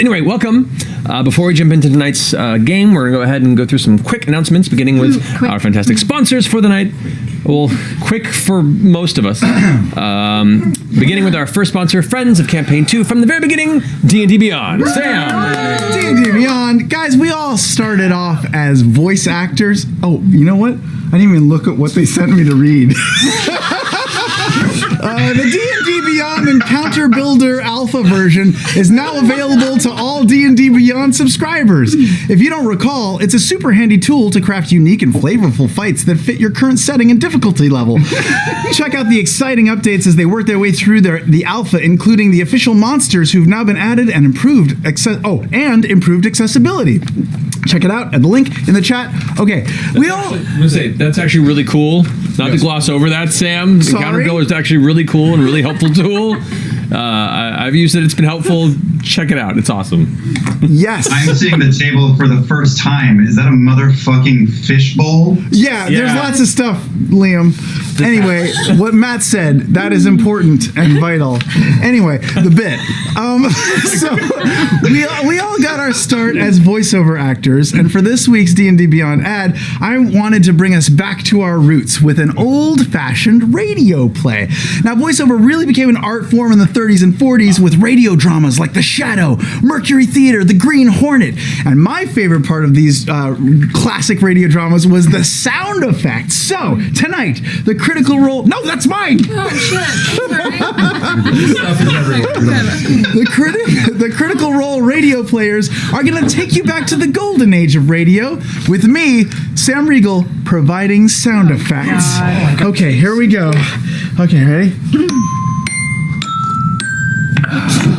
Anyway, welcome. Before we jump into tonight's game, we're going to go ahead and go through some quick announcements, beginning with our fantastic sponsors for the night. Well, quick for most of us. Beginning with our first sponsor, Friends of Campaign 2, from the very beginning, D&D Beyond. Sam! D&D Beyond. Guys, we all started off as voice actors. Oh, you know what? I didn't even look at what they sent me to read. The D&D Beyond Encounter Builder Alpha version is now available to all D&D Beyond subscribers. If you don't recall, it's a super handy tool to craft unique and flavorful fights that fit your current setting and difficulty level. Check out the exciting updates as they work their way through the alpha, including the official monsters who've now been added and improved accessibility. Check it out at the link in the chat. Okay, that's actually really cool. Not to gloss over that, Sam. Encounter Builder is actually really cool and really helpful tool. I've used it. It's been helpful. Check it out. It's awesome. Yes. I'm seeing the table for the first time. Is that a motherfucking fishbowl? Yeah, there's lots of stuff, Liam. Anyway, what Matt said, that is important and vital. Anyway, the bit. So we all got our start as voiceover actors, and for this week's D&D Beyond ad, I wanted to bring us back to our roots with an old-fashioned radio play. Now, voiceover really became an art form in the 30s and 40s with radio dramas like The Shadow, Mercury Theater, The Green Hornet, and my favorite part of these classic radio dramas was the sound effects. So, tonight, the Critical Role... No, that's mine! Oh, shit. The Critical Role radio players are going to take you back to the golden age of radio with me, Sam Riegel, providing sound effects. Okay, here we go. Okay, ready?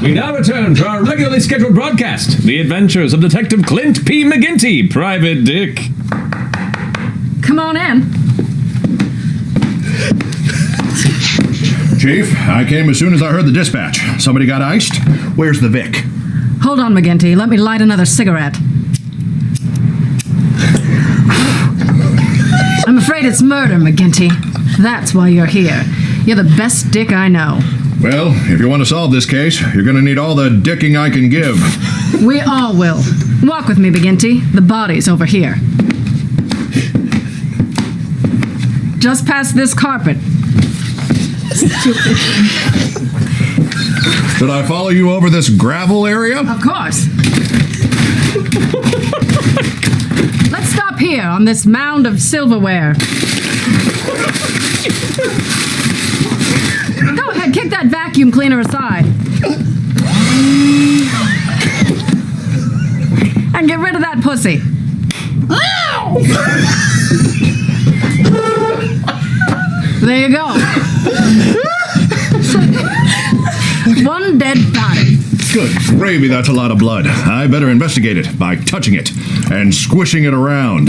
We now return to our regularly scheduled broadcast, The Adventures of Detective Clint P. McGinty, Private Dick. Come on in. Chief, I came as soon as I heard the dispatch. Somebody got iced? Where's the Vic? Hold on, McGinty. Let me light another cigarette. I'm afraid it's murder, McGinty. That's why you're here. You're the best dick I know. Well, if you want to solve this case, you're going to need all the dicking I can give. We all will. Walk with me, McGinty. The body's over here. Just past this carpet. Should I follow you over this gravel area? Of course. Let's stop here on this mound of silverware. Go ahead, kick that vacuum cleaner aside. And get rid of that pussy. There you go. One dead body. Good gravy, that's a lot of blood. I better investigate it by touching it and squishing it around.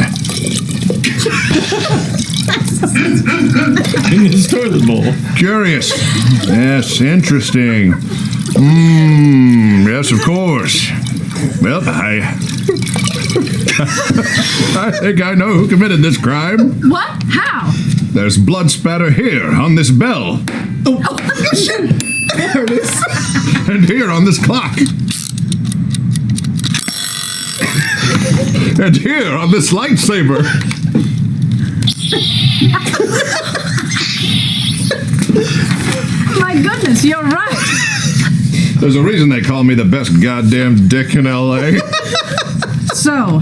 In his toilet bowl. Curious. Yes, interesting. Yes, of course. Well, I think I know who committed this crime. What? How? There's blood spatter here on this bell. Oh shit! There it is. And here on this clock. And here on this lightsaber. My goodness, you're right. There's a reason they call me the best goddamn dick in L.A. So,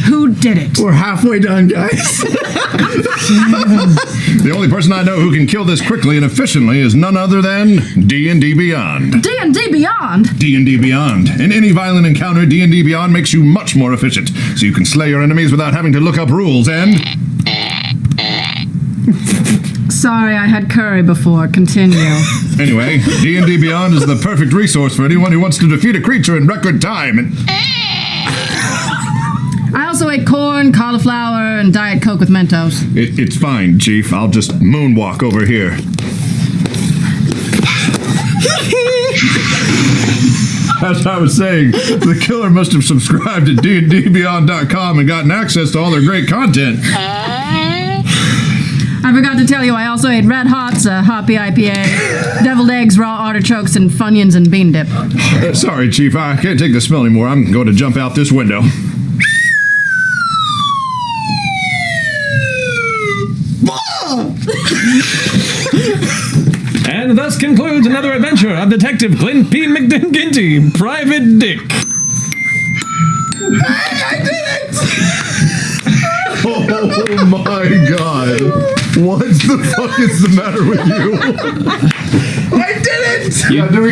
who did it? We're halfway done, guys. The only person I know who can kill this quickly and efficiently is none other than D&D Beyond. D&D Beyond? D&D Beyond. In any violent encounter, D&D Beyond makes you much more efficient, so you can slay your enemies without having to look up rules and... Sorry, I had curry before. Continue. Anyway, D&D Beyond is the perfect resource for anyone who wants to defeat a creature in record time and... I also ate corn, cauliflower, and Diet Coke with Mentos. It's fine, Chief. I'll just moonwalk over here. As I was saying, the killer must have subscribed to DNDBeyond.com and gotten access to all their great content. I forgot to tell you, I also ate Red Hots, Hoppy IPA, deviled eggs, raw artichokes, and Funyuns and bean dip. Sorry, Chief, I can't take the smell anymore. I'm going to jump out this window. And thus concludes another adventure of Detective Clint P. McGinty, Private Dick. I did it! Oh my God. What the fuck is the matter with you? I did it!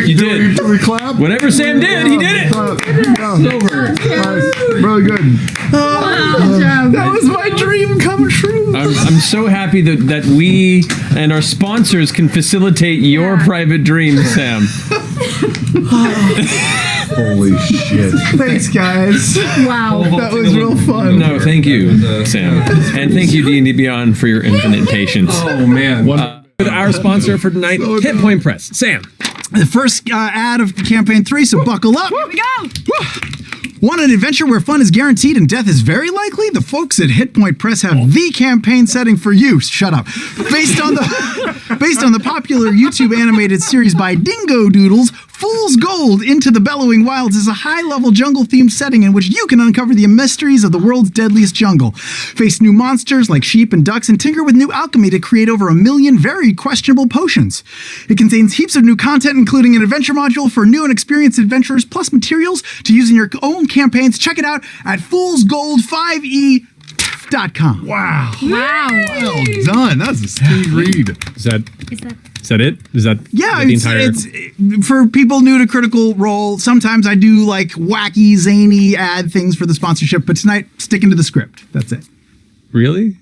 You did. Do we clap? Whatever Sam did, he did it. Over. Nice. Really good. That was my dream come true. I'm so happy that we and our sponsors can facilitate your private dreams, Sam. Holy shit. Thanks, guys. Wow. That was real fun. No, thank you, Sam. And thank you, D&D Beyond, for your infinite patience. Oh, man. With our sponsor for tonight, Hit Point Press. Sam. The first ad of campaign 3, so buckle up. Here we go. Want an adventure where fun is guaranteed and death is very likely? The folks at Hit Point Press have the campaign setting for you. Shut up. Based on the popular YouTube animated series by Dingo Doodles, Fool's Gold Into the Bellowing Wilds is a high-level jungle-themed setting in which you can uncover the mysteries of the world's deadliest jungle, face new monsters like sheep and ducks, and tinker with new alchemy to create over 1 million very questionable potions. It contains heaps of new content, including an adventure module for new and experienced adventurers, plus materials to use in your own campaigns. Check it out at foolsgold5e.com. Wow. Wow. Well done. That's a speed read. Is that it? Is that Yeah, the entire... it's for people new to Critical Role. Sometimes I do like wacky, zany ad things for the sponsorship, but tonight, sticking to the script. That's it. Really?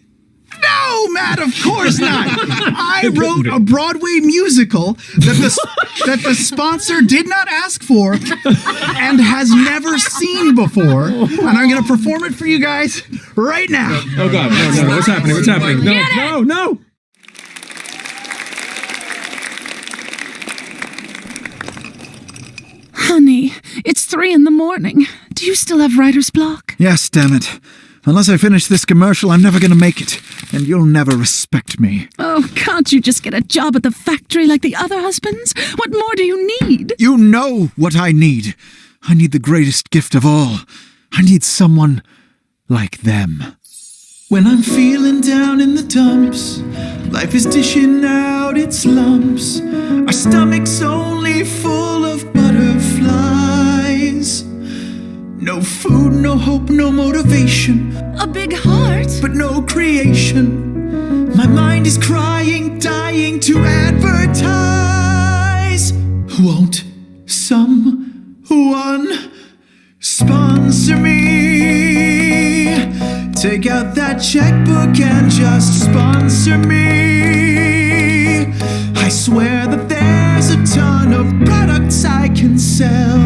No, Matt, of course not. I wrote a Broadway musical that the sponsor did not ask for and has never seen before, and I'm going to perform it for you guys right now. Oh, God. No. What's happening? What's happening? No. Honey, it's 3 a.m. Do you still have writer's block? Yes, damn it. Unless I finish this commercial, I'm never going to make it, and you'll never respect me. Oh, can't you just get a job at the factory like the other husbands? What more do you need? You know what I need. I need the greatest gift of all. I need someone like them. When I'm feeling down in the dumps, life is dishing out its lumps. Our stomach's only full of butterflies. No food, no hope, no motivation. A big heart? But no creation. My mind is crying, dying to advertise. Won't someone sponsor me? Take out that checkbook and just sponsor me. I swear that there's a ton of products I can sell.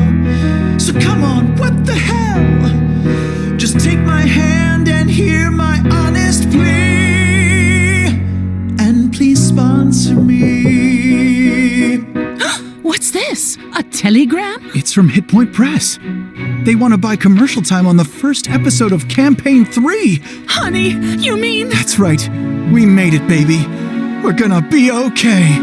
So come on, what the hell? Just take my hand and hear my honest plea. And please sponsor me. What's this? A telegram? It's from Hit Point Press. They want to buy commercial time on the first episode of Campaign 3. Honey, you mean... That's right. We made it, baby. We're gonna be okay.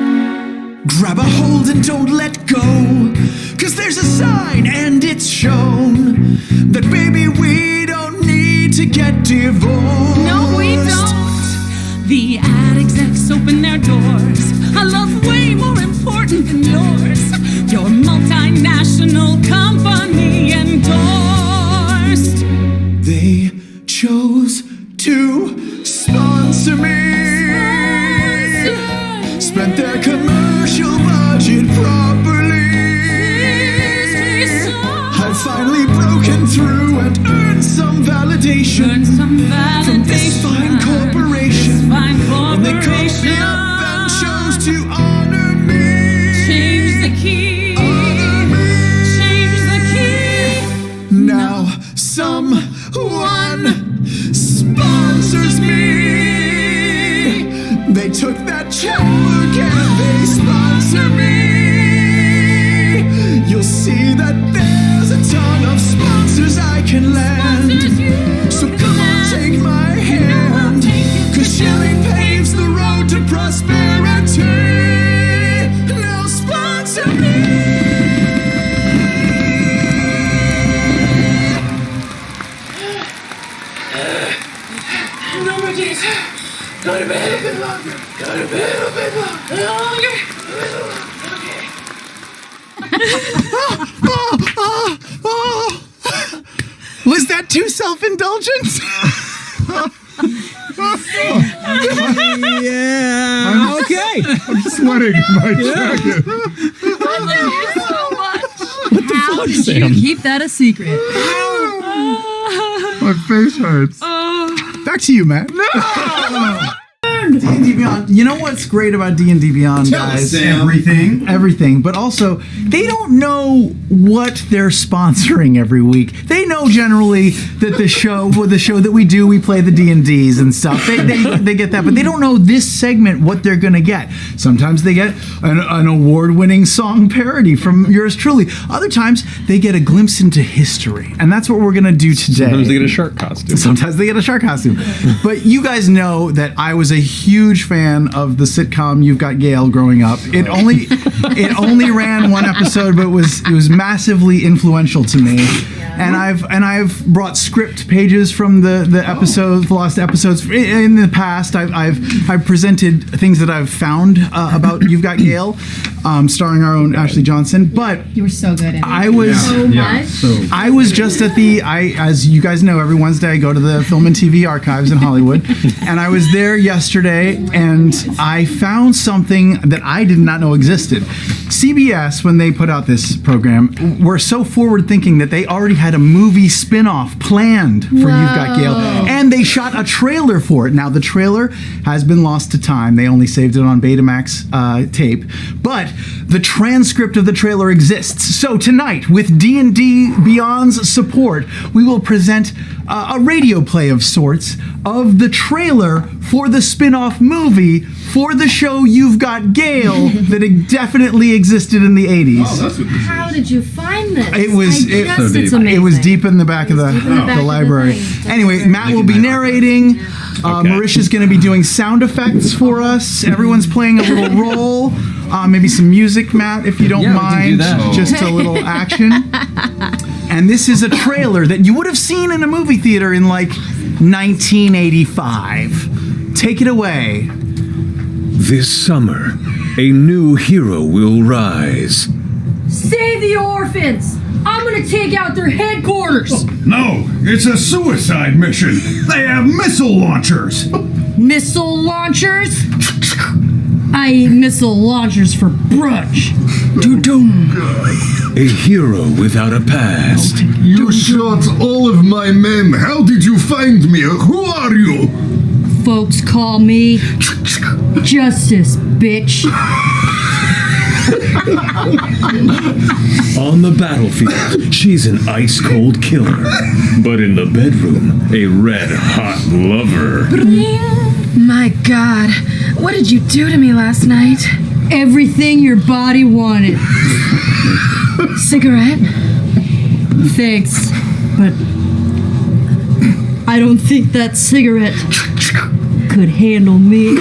Grab a hold and don't let go. 'Cause there's a sign and it's shown that, baby, we don't need to get divorced. No, we don't. The ad execs open their doors. A love way more important than yours. Your multinational company endorsed. They chose to sponsor me. Spent their commercial budget properly. I've finally broken through and earned some validation from this fine corporation. And they called me up and chose to honor me. Change the key. Honor me. Change the key. Now someone sponsors me. They took that checkbook and they sponsor me. You'll see that there's a ton of sponsors I can land. So come on, take my hand, 'cause Shelley paves the road Go to bed a bit longer. Go to bed a bit longer. Was that too self-indulgent? Yeah. Okay. I'm sweating in my jacket. How did you keep that a secret? My face hurts. Back to you, Matt. D&D Beyond. You know what's great about D&D Beyond, guys? Everything. But also, they don't know what they're sponsoring every week. They know generally that the show that we do, we play the D&Ds and stuff. They get that, but they don't know this segment, what they're going to get. Sometimes they get an award-winning song parody from yours truly. Other times, they get a glimpse into history. And that's what we're going to do today. Sometimes they get a shark costume. But you guys know that I was a huge fan of the sitcom You've Got Gail growing up. It only ran one episode, but it was massively influential to me. And I've brought script pages from the lost episodes in the past. I've presented things that I've found about You've Got Gail, starring our own Ashley Johnson. But You were so good at it. I was I was just at as you guys know, every Wednesday I go to the Film and TV Archives in Hollywood, and I was there yesterday, and I found something that I did not know existed. CBS, when they put out this program, were so forward thinking that they already had a movie spin-off planned for You've Got Gail, and they shot a trailer for it. Now the trailer has been lost to time. They only saved it on Betamax tape, but the transcript of the trailer exists. So tonight, with D&D Beyond's support, we will present a radio play of sorts of the trailer for the spin-off movie for the show You've Got Gail that definitely existed in the 80s. Oh, that's what this How did you find this? It was it's amazing. It was deep in the back of the library. Anyway, Matt will be narrating. Marisha's going to be doing sound effects for us. Everyone's playing a little role. Maybe some music, Matt, if you don't mind. We can do that. Just a little action. And this is a trailer that you would have seen in a movie theater in like 1985. Take it away. This summer, a new hero will rise. Save the orphans! I'm gonna take out their headquarters! No, it's a suicide mission. They have missile launchers. Missile launchers? I eat missile launchers for brunch. Doo-doom. A hero without a past. You shot all of my men. How did you find me? Who are you? Folks call me Justice, bitch. On the battlefield, she's an ice-cold killer. But in the bedroom, a red-hot lover. My God, what did you do to me last night? Everything your body wanted. Cigarette? Thanks, but I don't think that cigarette could handle me.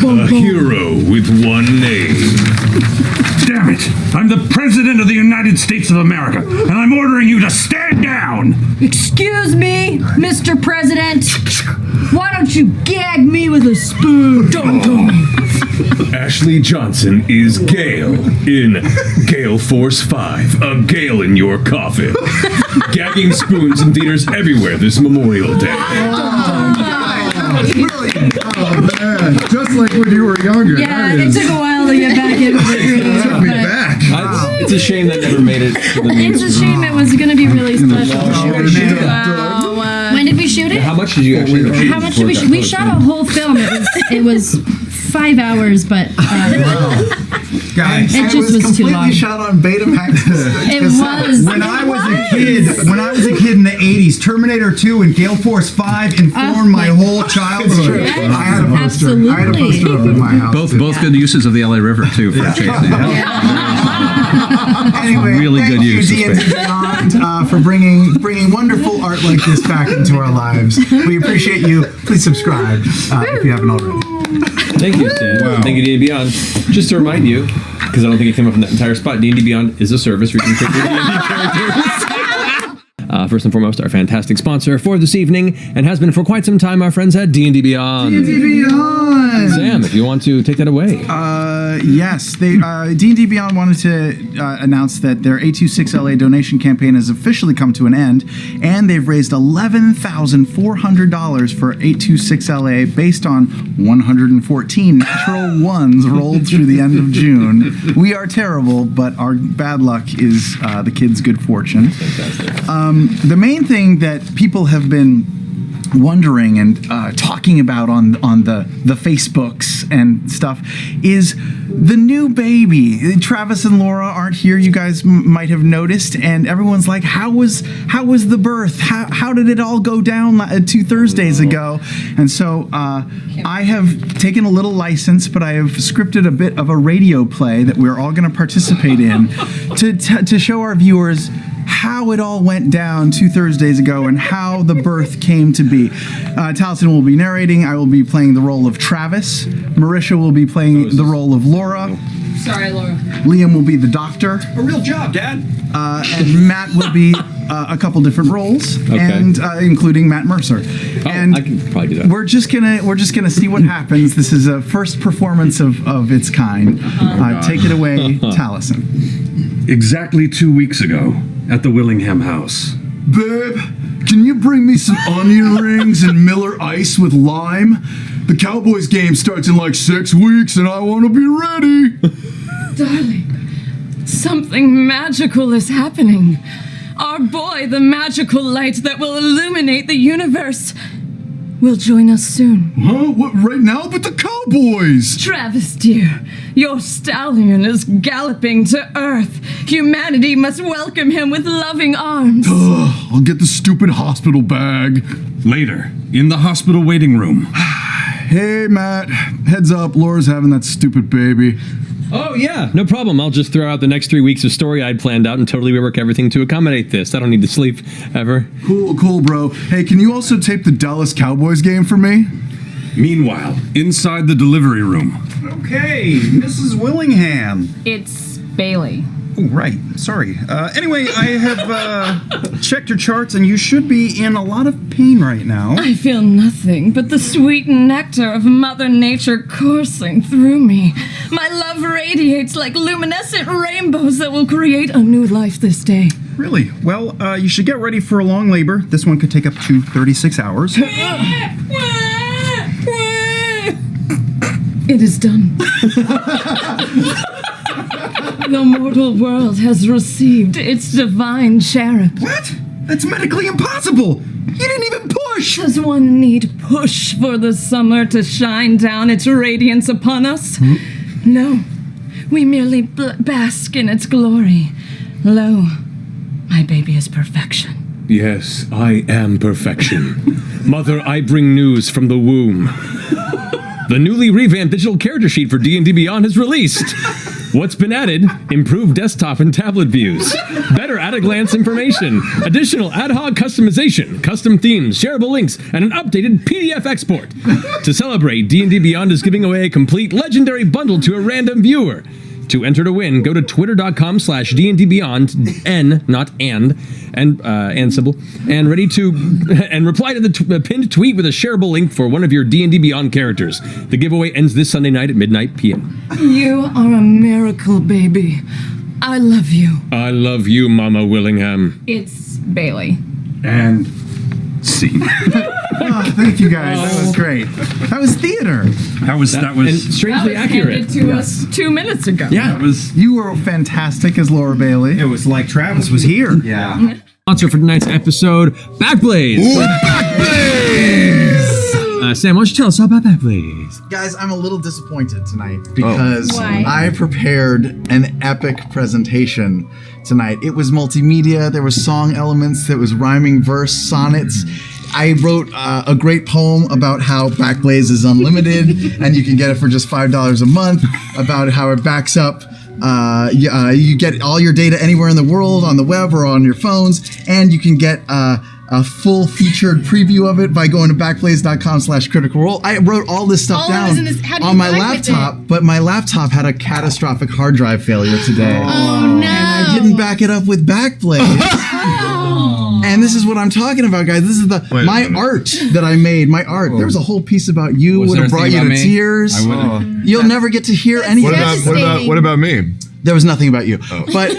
A hero with one name. Damn it! I'm the President of the United States of America, and I'm ordering you to stand down! Excuse me, Mr. President. Why don't you gag me with a spoon? Dum-dum. Ashley Johnson is Gale in Gale Force 5, a Gale in your coffin. Gagging spoons in theaters everywhere this Memorial Day. Oh man, just like when you were younger. Yeah, it took a while to get back into the groove. Took me back. It's a shame that never made it to the It's a shame it was going to be really special. When did we shoot it? How much did you actually shoot? How much did we shoot? We shot a whole film. It was 5 hours, but Guys, it just was too long. completely shot on Betamax. It was. When I was a kid in the 80s, Terminator 2 and Gale Force 5 informed my whole childhood. Yes, I had a poster. absolutely. I had a poster of it in my house. Both good uses of the LA River too for chasing. Anyway, Really thank good you, use of D&D space. Beyond, for bringing wonderful art like this back into our lives. We appreciate you. Please subscribe if you haven't already. Thank you, Stan. Thank you, D&D Beyond. Just to remind you, because I don't think it came up in that entire spot, D&D Beyond is a service where you can create your D&D characters. First and foremost, our fantastic sponsor for this evening, and has been for quite some time, our friends at D&D Beyond. D&D Beyond! Sam, if you want to take that away. Yes, D&D Beyond wanted to announce that their 826LA donation campaign has officially come to an end, and they've raised $11,400 for 826LA based on 114 natural ones rolled through the end of June. We are terrible, but our bad luck is the kids' good fortune. The main thing that people have been wondering and talking about on the Facebooks and stuff is the new baby. Travis and Laura aren't here. You guys might have noticed, and everyone's like, "How was the birth? How did it all go down 2 Thursdays ago?" And so I have taken a little license, but I have scripted a bit of a radio play that we're all going to participate in to show our viewers how it all went down 2 Thursdays ago and how the birth came to be. Taliesin will be narrating. I will be playing the role of Travis. Marisha will be playing the role of Laura. Sorry, Laura. Liam will be the doctor. A real job, Dad. And Matt will be a couple different roles, and including Matt Mercer. And I can probably do that. We're just gonna see what happens. This is a first performance of its kind. Take it away, Taliesin. Exactly 2 weeks ago, at the Willingham house. Babe, can you bring me some onion rings and Miller Ice with lime? The Cowboys game starts in like 6 weeks and I want to be ready. Darling, something magical is happening. Our boy, the magical light that will illuminate the universe, will join us soon. Huh? What, right now? But the Cowboys! Travis, dear, your stallion is galloping to Earth. Humanity must welcome him with loving arms. I'll get the stupid hospital bag. Later, in the hospital waiting room. Hey, Matt. Heads up, Laura's having that stupid baby. Oh, yeah, no problem. I'll just throw out the next 3 weeks of story I'd planned out and totally rework everything to accommodate this. I don't need to sleep, ever. Cool, bro. Hey, can you also tape the Dallas Cowboys game for me? Meanwhile, inside the delivery room. Okay, Mrs. Willingham. It's Bailey. Oh, right. Sorry. Anyway, I have checked your charts, and you should be in a lot of pain right now. I feel nothing but the sweet nectar of Mother Nature coursing through me. My love radiates like luminescent rainbows that will create a new life this day. Really? Well, you should get ready for a long labor. This one could take up to 36 hours. It is done. The mortal world has received its divine cherub. What? That's medically impossible! You didn't even push! Does one need push for the summer to shine down its radiance upon us? No. We merely bask in its glory. Lo, my baby is perfection. Yes, I am perfection. Mother, I bring news from the womb. The newly revamped digital character sheet for D&D Beyond is released. What's been added? Improved desktop and tablet views. Better at-a-glance information. Additional ad hoc customization, custom themes, shareable links, and an updated PDF export. To celebrate, D&D Beyond is giving away a complete legendary bundle to a random viewer. To enter to win, go to twitter.com/DNDBeyond, N, not and symbol, and reply to the pinned tweet with a shareable link for one of your D&D Beyond characters. The giveaway ends this Sunday night at midnight p.m. You are a miracle, baby. I love you. I love you, Mama Willingham. It's Bailey. And scene. Thank you guys. That was great. That was theater. That was and strangely accurate. Handed to us 2 minutes ago. Yeah, you were fantastic as Laura Bailey. It was like Travis was here. Yeah. Sponsor for tonight's episode, Backblaze. Sam, why don't you tell us all about Backblaze? Guys, I'm a little disappointed tonight because Why? I prepared an epic presentation tonight. It was multimedia, there was song elements, there was rhyming verse, sonnets. I wrote a great poem about how Backblaze is unlimited and you can get it for just $5 a month, about how it backs up. You get all your data anywhere in the world, on the web or on your phones, and you can get a full featured preview of it by going to backblaze.com/criticalrole. I wrote all this stuff down on my laptop, but my laptop had a catastrophic hard drive failure today. Oh no! And I didn't back it up with Backblaze. And this is what I'm talking about, guys. This is my art that I made. My art. There was a whole piece about you. Would have brought you to tears. You'll never get to hear anything. What about me? There was nothing about you, but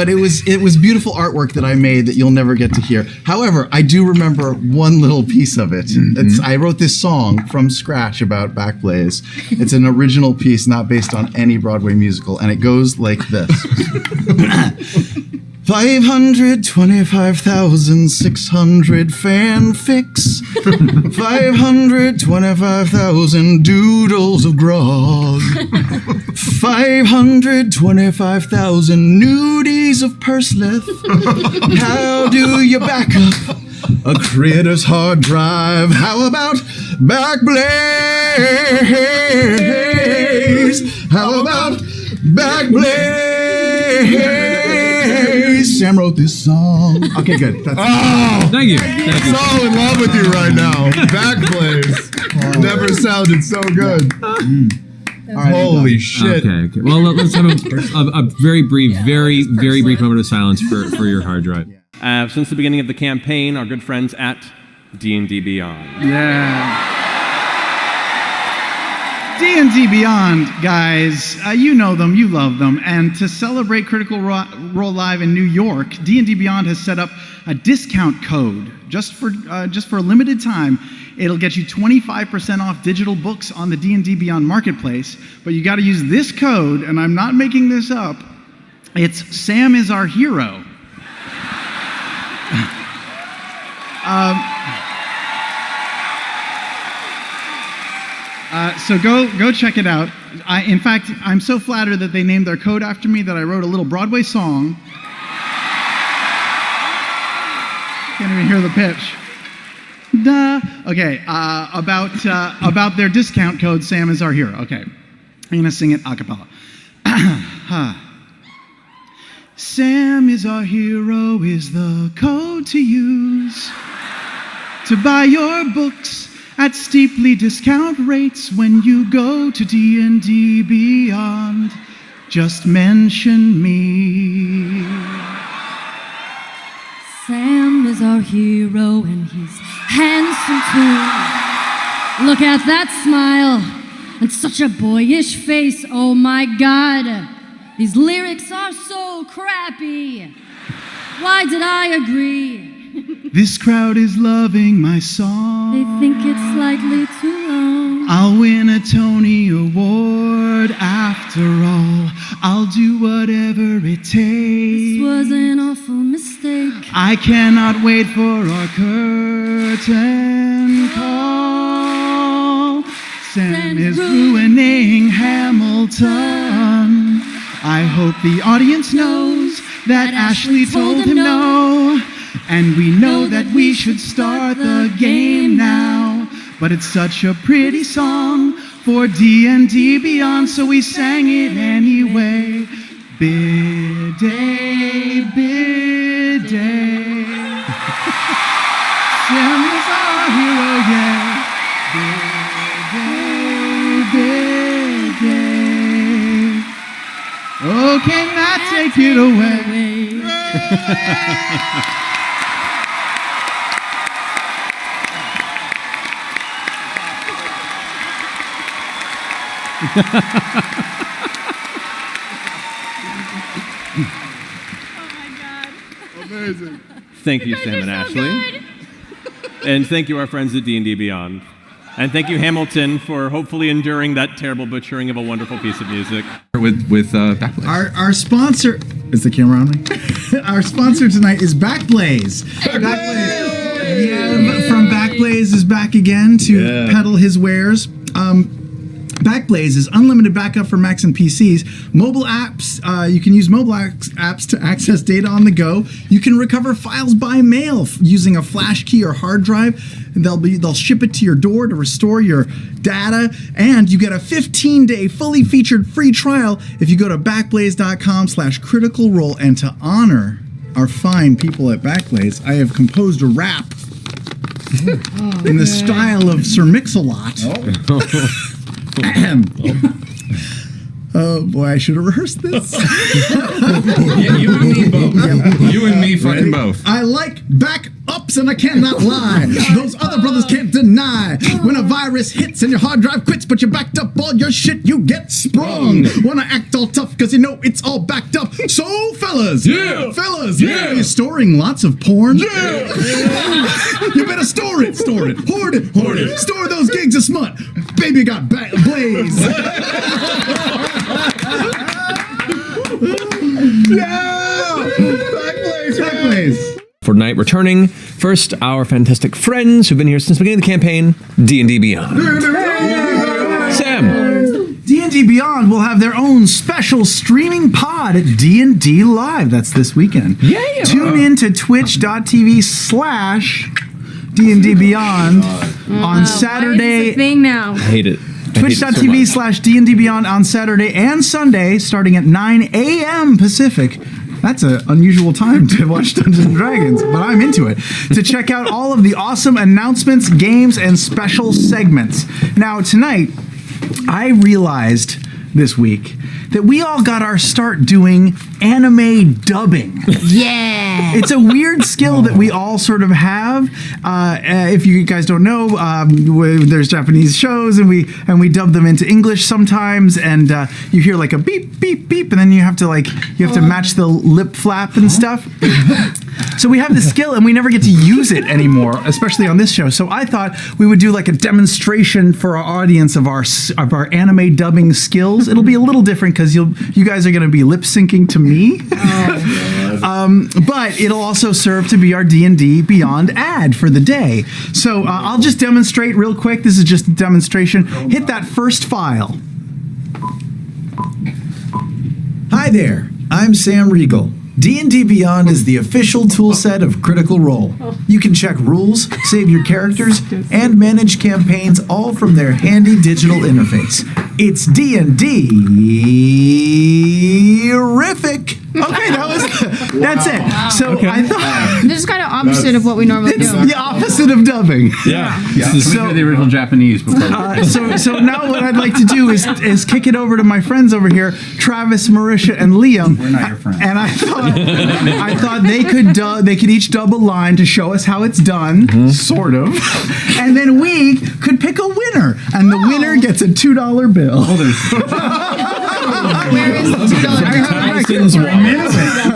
it was beautiful artwork that I made that you'll never get to hear. However, I do remember one little piece of it. I wrote this song from scratch about Backblaze. It's an original piece, not based on any Broadway musical, and it goes like this. 525,600 fanfics, 525,000 doodles of grog, 525,000 nudies of Purslith. How do you back up a critter's hard drive? How about Backblaze? How about Backblaze? Sam wrote this song. Okay, good. Thank you. So in love with you right now. Backblaze. Never sounded so good. Holy shit. Okay. Well, let's have a very brief moment of silence for your hard drive. Since the beginning of the campaign, our good friends at D&D Beyond. Yeah. D&D Beyond, guys, you know them, you love them, and to celebrate Critical Role Live in New York, D&D Beyond has set up a discount code just for a limited time. It'll get you 25% off digital books on the D&D Beyond marketplace, but you got to use this code, and I'm not making this up. It's Sam is our hero. So go check it out. In fact, I'm so flattered that they named their code after me that I wrote a little Broadway song. Can't even hear the pitch. Okay, about their discount code, Sam is our hero. Okay, I'm gonna sing it a cappella. Sam is our hero is the code to use to buy your books at steeply discount rates when you go to D&D Beyond. Just mention me. Sam is our hero and he's handsome too. Look at that smile and such a boyish face. Oh my God, these lyrics are so crappy. Why did I agree? This crowd is loving my song. They think it's slightly too long. I'll win a Tony Award after all. I'll do whatever it takes. This was an awful mistake. I cannot wait for our curtain call. Sam is ruining Hamilton. I hope the audience knows that Ashley told him no. And we know that we should start the game now. But it's such a pretty song for D&D Beyond, so we sang it anyway. Bid-day, bid-day. Sam is our hero, yeah. Bid-day, bid-day. Oh, can Matt take it away? Amazing. Thank you, Sam and Ashley. And thank you, our friends at D&D Beyond. And thank you, Hamilton, for hopefully enduring that terrible butchering of a wonderful piece of music. With Backblaze. Our sponsor is the camera on me. Our sponsor tonight is Backblaze. Yev from Backblaze is back again to peddle his wares. Backblaze is unlimited backup for Macs and PCs. Mobile apps, you can use mobile apps to access data on the go. You can recover files by mail using a flash key or hard drive. They'll ship it to your door to restore your data, and you get a 15-day fully featured free trial if you go to backblaze.com/criticalrole. And to honor our fine people at Backblaze, I have composed a rap in the style of Sir Mix-a-Lot. Oh boy, I should have rehearsed this. Yeah, you and me both. You and me fucking both. like backups, and I cannot lie. Those other brothers can't deny. When a virus hits and your hard drive quits, but you backed up all your shit, you get sprung. Wanna act all tough because you know it's all backed up. So, fellas, you're storing lots of porn. You better store it, hoard it. Store those gigs of smut. Baby got blaze. Backblaze. For tonight, returning first, our fantastic friends who've been here since the beginning of the campaign, D&D Beyond. Sam. D&D Beyond will have their own special streaming pod at D&D Live. That's this weekend. Yeah. Tune in to twitch.tv/D&D Beyond on Saturday. Why is this a thing now? I hate it. Twitch.tv/D&D Beyond on Saturday and Sunday, starting at 9 a.m. Pacific. That's an unusual time to watch Dungeons & Dragons, but I'm into it. To check out all of the awesome announcements, games, and special segments. Now, tonight, I realized this week that we all got our start doing anime dubbing. Yeah. It's a weird skill that we all sort of have. If you guys don't know, there's Japanese shows and we dub them into English sometimes, and you hear like a beep beep beep, and then you have to match the lip flap and stuff. So we have this skill and we never get to use it anymore, especially on this show. So I thought we would do like a demonstration for our audience of our anime dubbing skills. It'll be a little different because you guys are going to be lip syncing to me. But it'll also serve to be our D&D Beyond ad for the day. So I'll just demonstrate real quick. This is just a demonstration. Hit that first file. Hi there, I'm Sam Riegel. D&D Beyond is the official toolset of Critical Role. You can check rules, save your characters, and manage campaigns all from their handy digital interface. It's D&D-rific. Okay, that's it. So okay. I thought this is kind of opposite of what we normally do. It's the opposite of dubbing. Yeah. So the original Japanese before. So now what I'd like to do is kick it over to my friends over here, Travis, Marisha, and Liam. We're not your friends. And I thought they could each dub a line to show us how it's done, sort of, and then we could pick a winner, and the winner gets a $2 bill. Where is the $2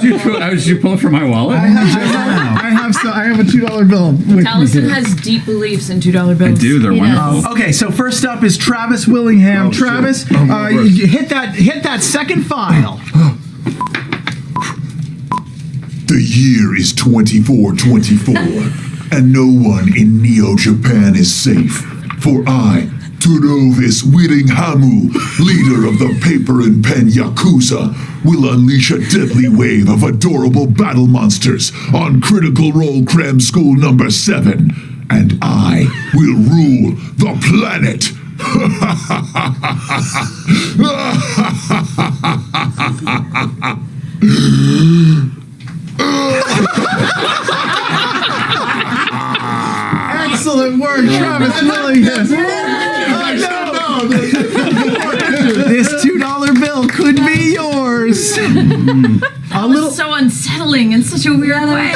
Did you pull it from my wallet? I have a $2 bill with me Allison here. has deep beliefs in $2 bills. I do. They're wonderful. Okay, so first up is Travis Willingham. Travis, you hit that second file. The year is 2424, and no one in Neo-Japan is safe. For I, Turovis Wiringhamu, leader of the Paper and Pen Yakuza, will unleash a deadly wave of adorable battle monsters on Critical Role Cram School number 7, and I will rule the planet. Excellent work, Travis Willingham. This $2 bill could be yours. That was so unsettling in such a weird way.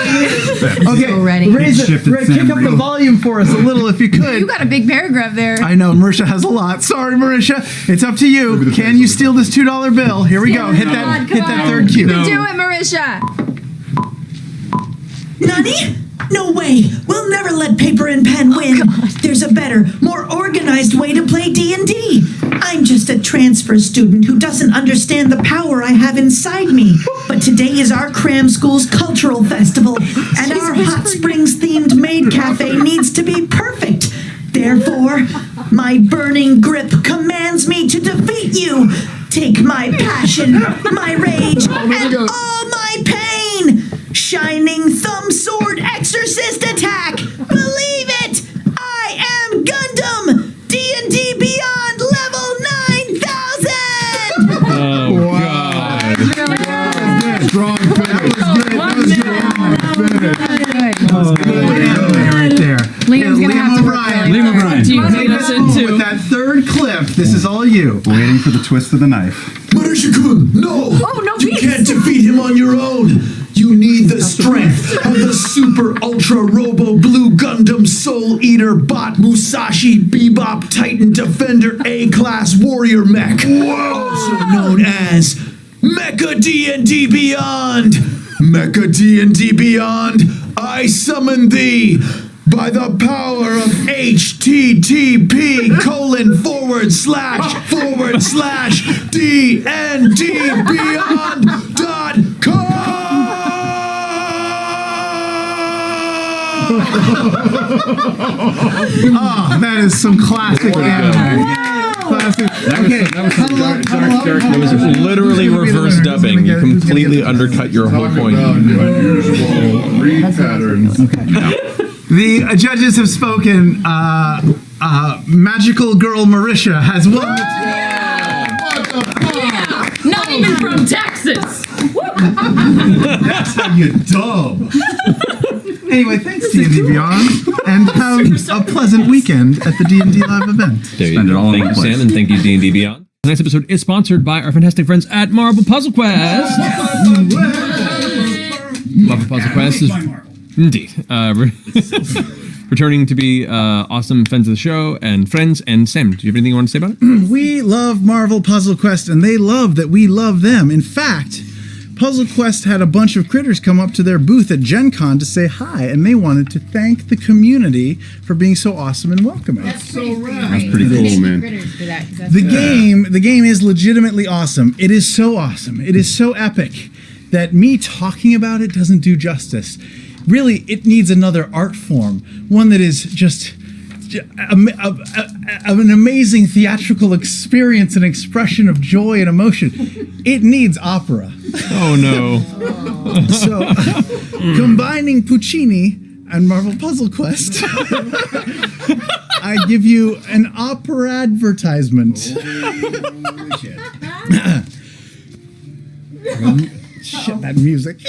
Okay, ready. Kick up the volume for us a little if you could. You got a big paragraph there. I know, Marisha has a lot. Sorry, Marisha. It's up to you. Can you steal this $2 bill? Here we go. Hit that third cue. You can do it, Marisha. Nani? No way. We'll never let Paper and Pen win. There's a better, more organized way to play D&D. I'm just a transfer student who doesn't understand the power I have inside me. But today is our cram school's cultural festival, and our hot springs themed maid cafe needs to be perfect. Therefore, my burning grip commands me to defeat you. Take my passion, my rage, and all my pain. Shining thumb sword exorcist attack. Believe it. I am Gundam. D&D Beyond level 9000. Oh, God. Strong finish. That was good. Right there. Liam's gonna have to O'Brien. Liam O'Brien. With that third clip, this is all you. Waiting for the twist of the knife. Marisha-kun, no! Oh, no, You can't defeat him on your own. You need the the strength of the Super Ultra Robo Blue Gundam Soul Eater Bot Musashi Bebop Titan Defender A-Class Warrior Mech, also known as Mecha D&D Beyond. Mecha D&D Beyond, I summon thee by the power of http://dndbeyond.com. Oh, that is some classic anime. Classic. Okay, huddle up. That was literally reverse dubbing. You completely undercut your whole point. Read patterns. The judges have spoken. Magical Girl Marisha has won. Not even from Texas. That's how you dub. Anyway, thanks D&D Beyond, and have a pleasant weekend at the D&D Live event. There you go. Thank you, Sam, and thank you, D&D Beyond. Tonight's episode is sponsored by our fantastic friends at Marvel Puzzle Quest. Marvel Puzzle Quest is indeed returning to be awesome friends of the show and friends. And Sam, do you have anything you want to say about it? We love Marvel Puzzle Quest, and they love that we love them. In fact, Puzzle Quest had a bunch of critters come up to their booth at Gen Con to say hi, and they wanted to thank the community for being so awesome and welcoming. That's pretty cool, man. The game is legitimately awesome. It is so awesome. It is so epic that me talking about it doesn't do justice. Really, it needs another art form, one that is just an amazing theatrical experience and expression of joy and emotion. It needs opera. Oh no. So, combining Puccini and Marvel Puzzle Quest, I give you an opera advertisement. Shit, that music.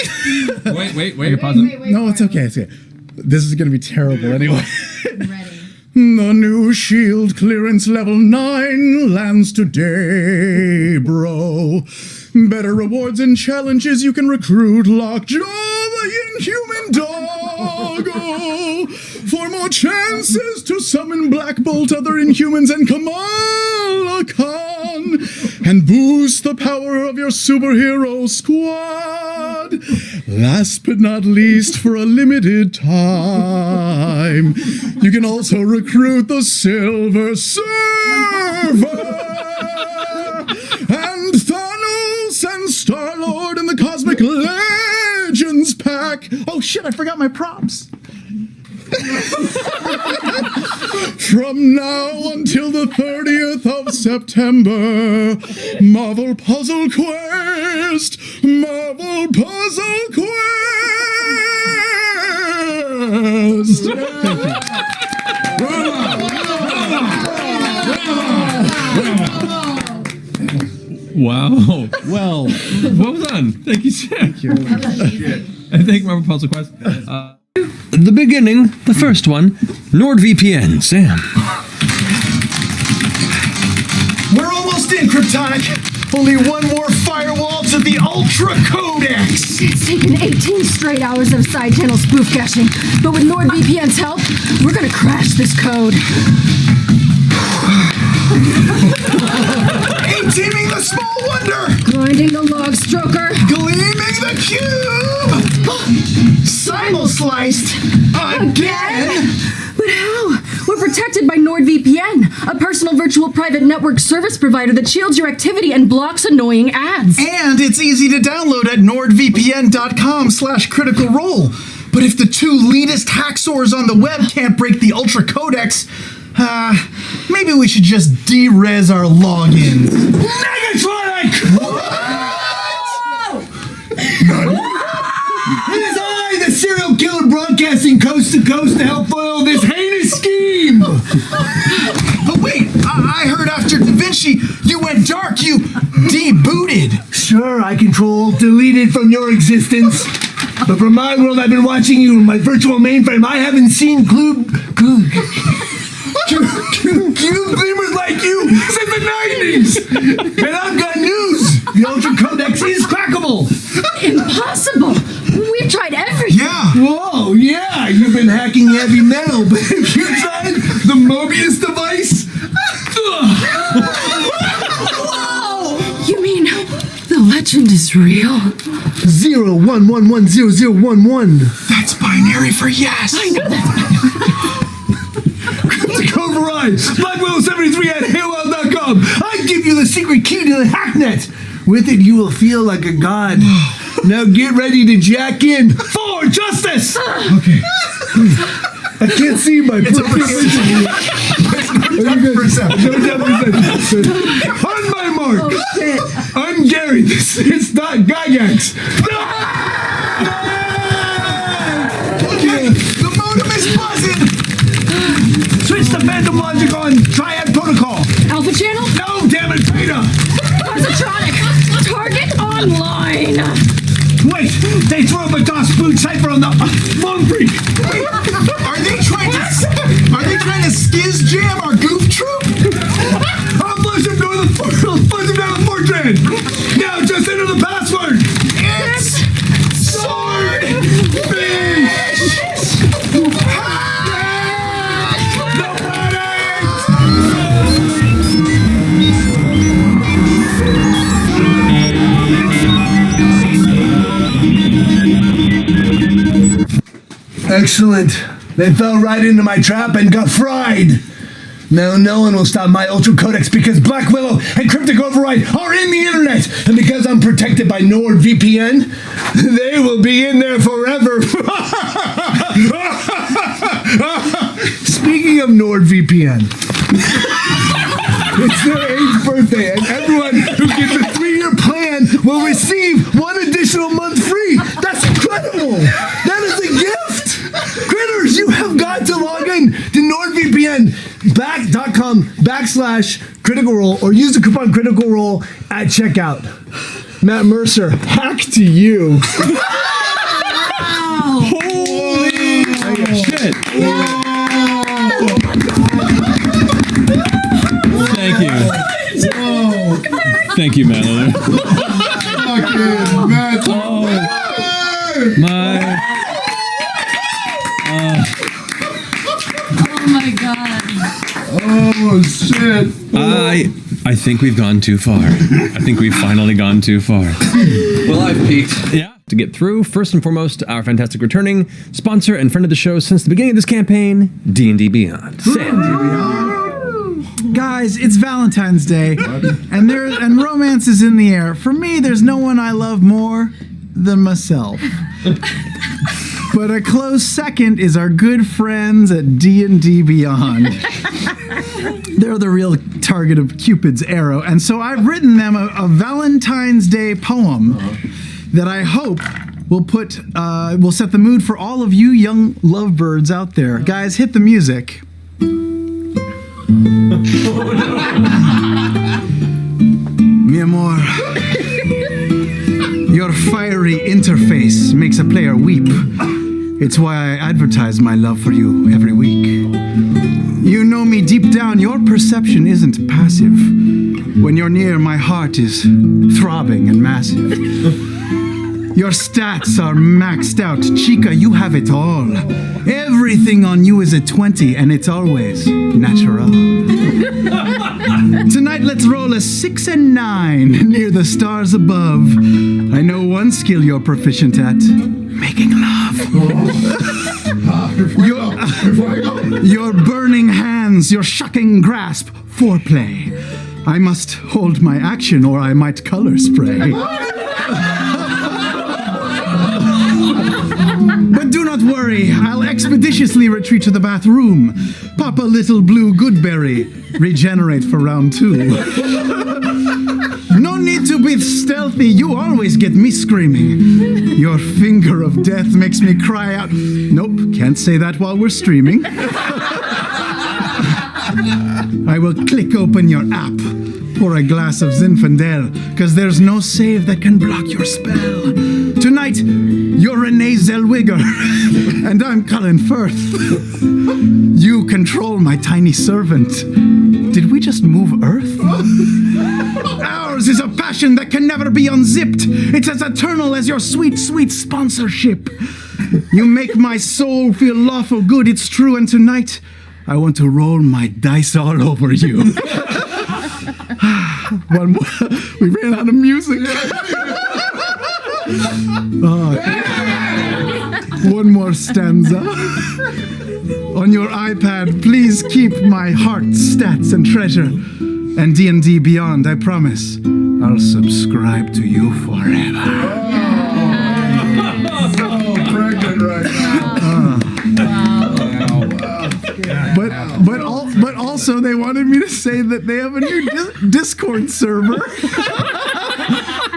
Wait, pause it. No, it's okay. It's okay. This is going to be terrible anyway. The new shield clearance level 9 lands today, bro. Better rewards and challenges you can recruit Lockjaw the Inhuman Doggo. For more chances to summon Black Bolt, other Inhumans, and Kamala Khan. And boost the power of your superhero squad. Last but not least, for a limited time, you can also recruit the Silver Surfer. And Thanos and Star-Lord in the Cosmic Legends pack. Oh shit, I forgot my props. From now until the 30th of September, Marvel Puzzle Quest! Marvel Puzzle Quest! Thank you. Wow. Well done. Thank you, Sam. Thank you. And thank Marvel Puzzle Quest. The beginning, the first one, NordVPN. Sam. We're almost in, Kryptonic. Only one more firewall to the Ultra Codex. It's taken 18 straight hours of side channel spoof caching, but with NordVPN's help, we're gonna crash this code. A-teaming the small wonder. Grinding the log stroker. Gleaming the cube. Simul-sliced again. But how? We're protected by NordVPN, a personal virtual private network service provider that shields your activity and blocks annoying ads. And it's easy to download at nordvpn.com/criticalrole. But if the two leadest hacksaws on the web can't break the Ultra Codex, maybe we should just de-res our logins. Megatronic! It is I, the serial killer, broadcasting coast to coast to help foil this heinous scheme! But wait, I heard after Da Vinci, you went dark, you debooted. Sure, I control deleted from your existence. But from my world, I've been watching you in my virtual mainframe. I haven't seen cube gleamers like you since the 90s! And I've got news! The Ultra Codex is crackable! Impossible! We've We've tried everything. Yeah. Whoa, yeah, you've been hacking heavy metal, but have you tried the Mobius device? Whoa! You mean the legend is real? 0111011. That's binary for yes. I know that. Cryptic override. Blackwillow73 at AOL.com. I give you the secret key to the hacknet. With it, you will feel like a god. Now get ready to jack in for justice. Okay. I can't see my On my mark. Oh, shit. I'm Gary. This is not Gygax. Okay, the modem is buzzing. Switch the phantom logic on Triad Protocol. Alpha channel? No, damn it, Beta. Positronic. Target online. Wait, they threw up a DOS boot cipher on the phone freak. Are they trying to skizz jam our goof troop? I'll flush him down the Fortran. Now just enter the password. It's Swordfish. Excellent. They fell right into my trap and got fried. Now no one will stop my Ultra Codex because Black Willow and Cryptic Override are in the internet. And because I'm protected by NordVPN, they will be in there forever. Speaking of NordVPN, it's their 8th birthday and everyone who gets a 3-year plan will receive 1 additional month free. That's incredible. That is a gift. Critters, you have got to log in to NordVPN.com/Critical Role or use the coupon Critical Role at checkout. Matt Mercer, hack to you. Holy shit. Thank you. Thank you, Matt. Fucking Matt. My. Oh my god. Oh shit. I think we've gone too far. I think we've finally gone too far. Well, I've peaked. Yeah. To get through, first and foremost, our fantastic returning sponsor and friend of the show since the beginning of this campaign, D&D Beyond. Sam. Guys, it's Valentine's Day, and romance is in the air. For me, there's no one I love more than myself. But a close second is our good friends at D&D Beyond. They're the real target of Cupid's arrow, and so I've written them a Valentine's Day poem that I hope will set the mood for all of you young lovebirds out there. Guys, hit the music. Mi amor, your fiery interface makes a player weep. It's why I advertise my love for you every week. You know me deep down, your perception isn't passive. When you're near, my heart is throbbing and massive. Your stats are maxed out. Chica, you have it all. Everything on you is a 20, and it's always natural. Tonight, let's roll a 6 and 9 near the stars above. I know one skill you're proficient at. Making love. Your burning hands, your shocking grasp, foreplay. I must hold my action or I might color spray. But do not worry, I'll expeditiously retreat to the bathroom. Pop a little blue goodberry. Regenerate for round 2. No need to be stealthy, you always get me screaming. Your finger of death makes me cry out. Nope, can't say that while we're streaming. I will click open your app, pour a glass of Zinfandel, cause there's no save that can block your spell. Tonight, you're Renee Zellweger, and I'm Colin Firth. You control my tiny servant. Did we just move Earth? Ours is a passion that can never be unzipped. It's as eternal as your sweet, sweet sponsorship. You make my soul feel lawful good, it's true, and tonight I want to roll my dice all over you. One more. We ran out of music. One more stanza. On your iPad, please keep my heart, stats, and treasure. And D&D Beyond, I promise, I'll subscribe to you forever. So pregnant right now. But also they wanted me to say that they have a new Discord server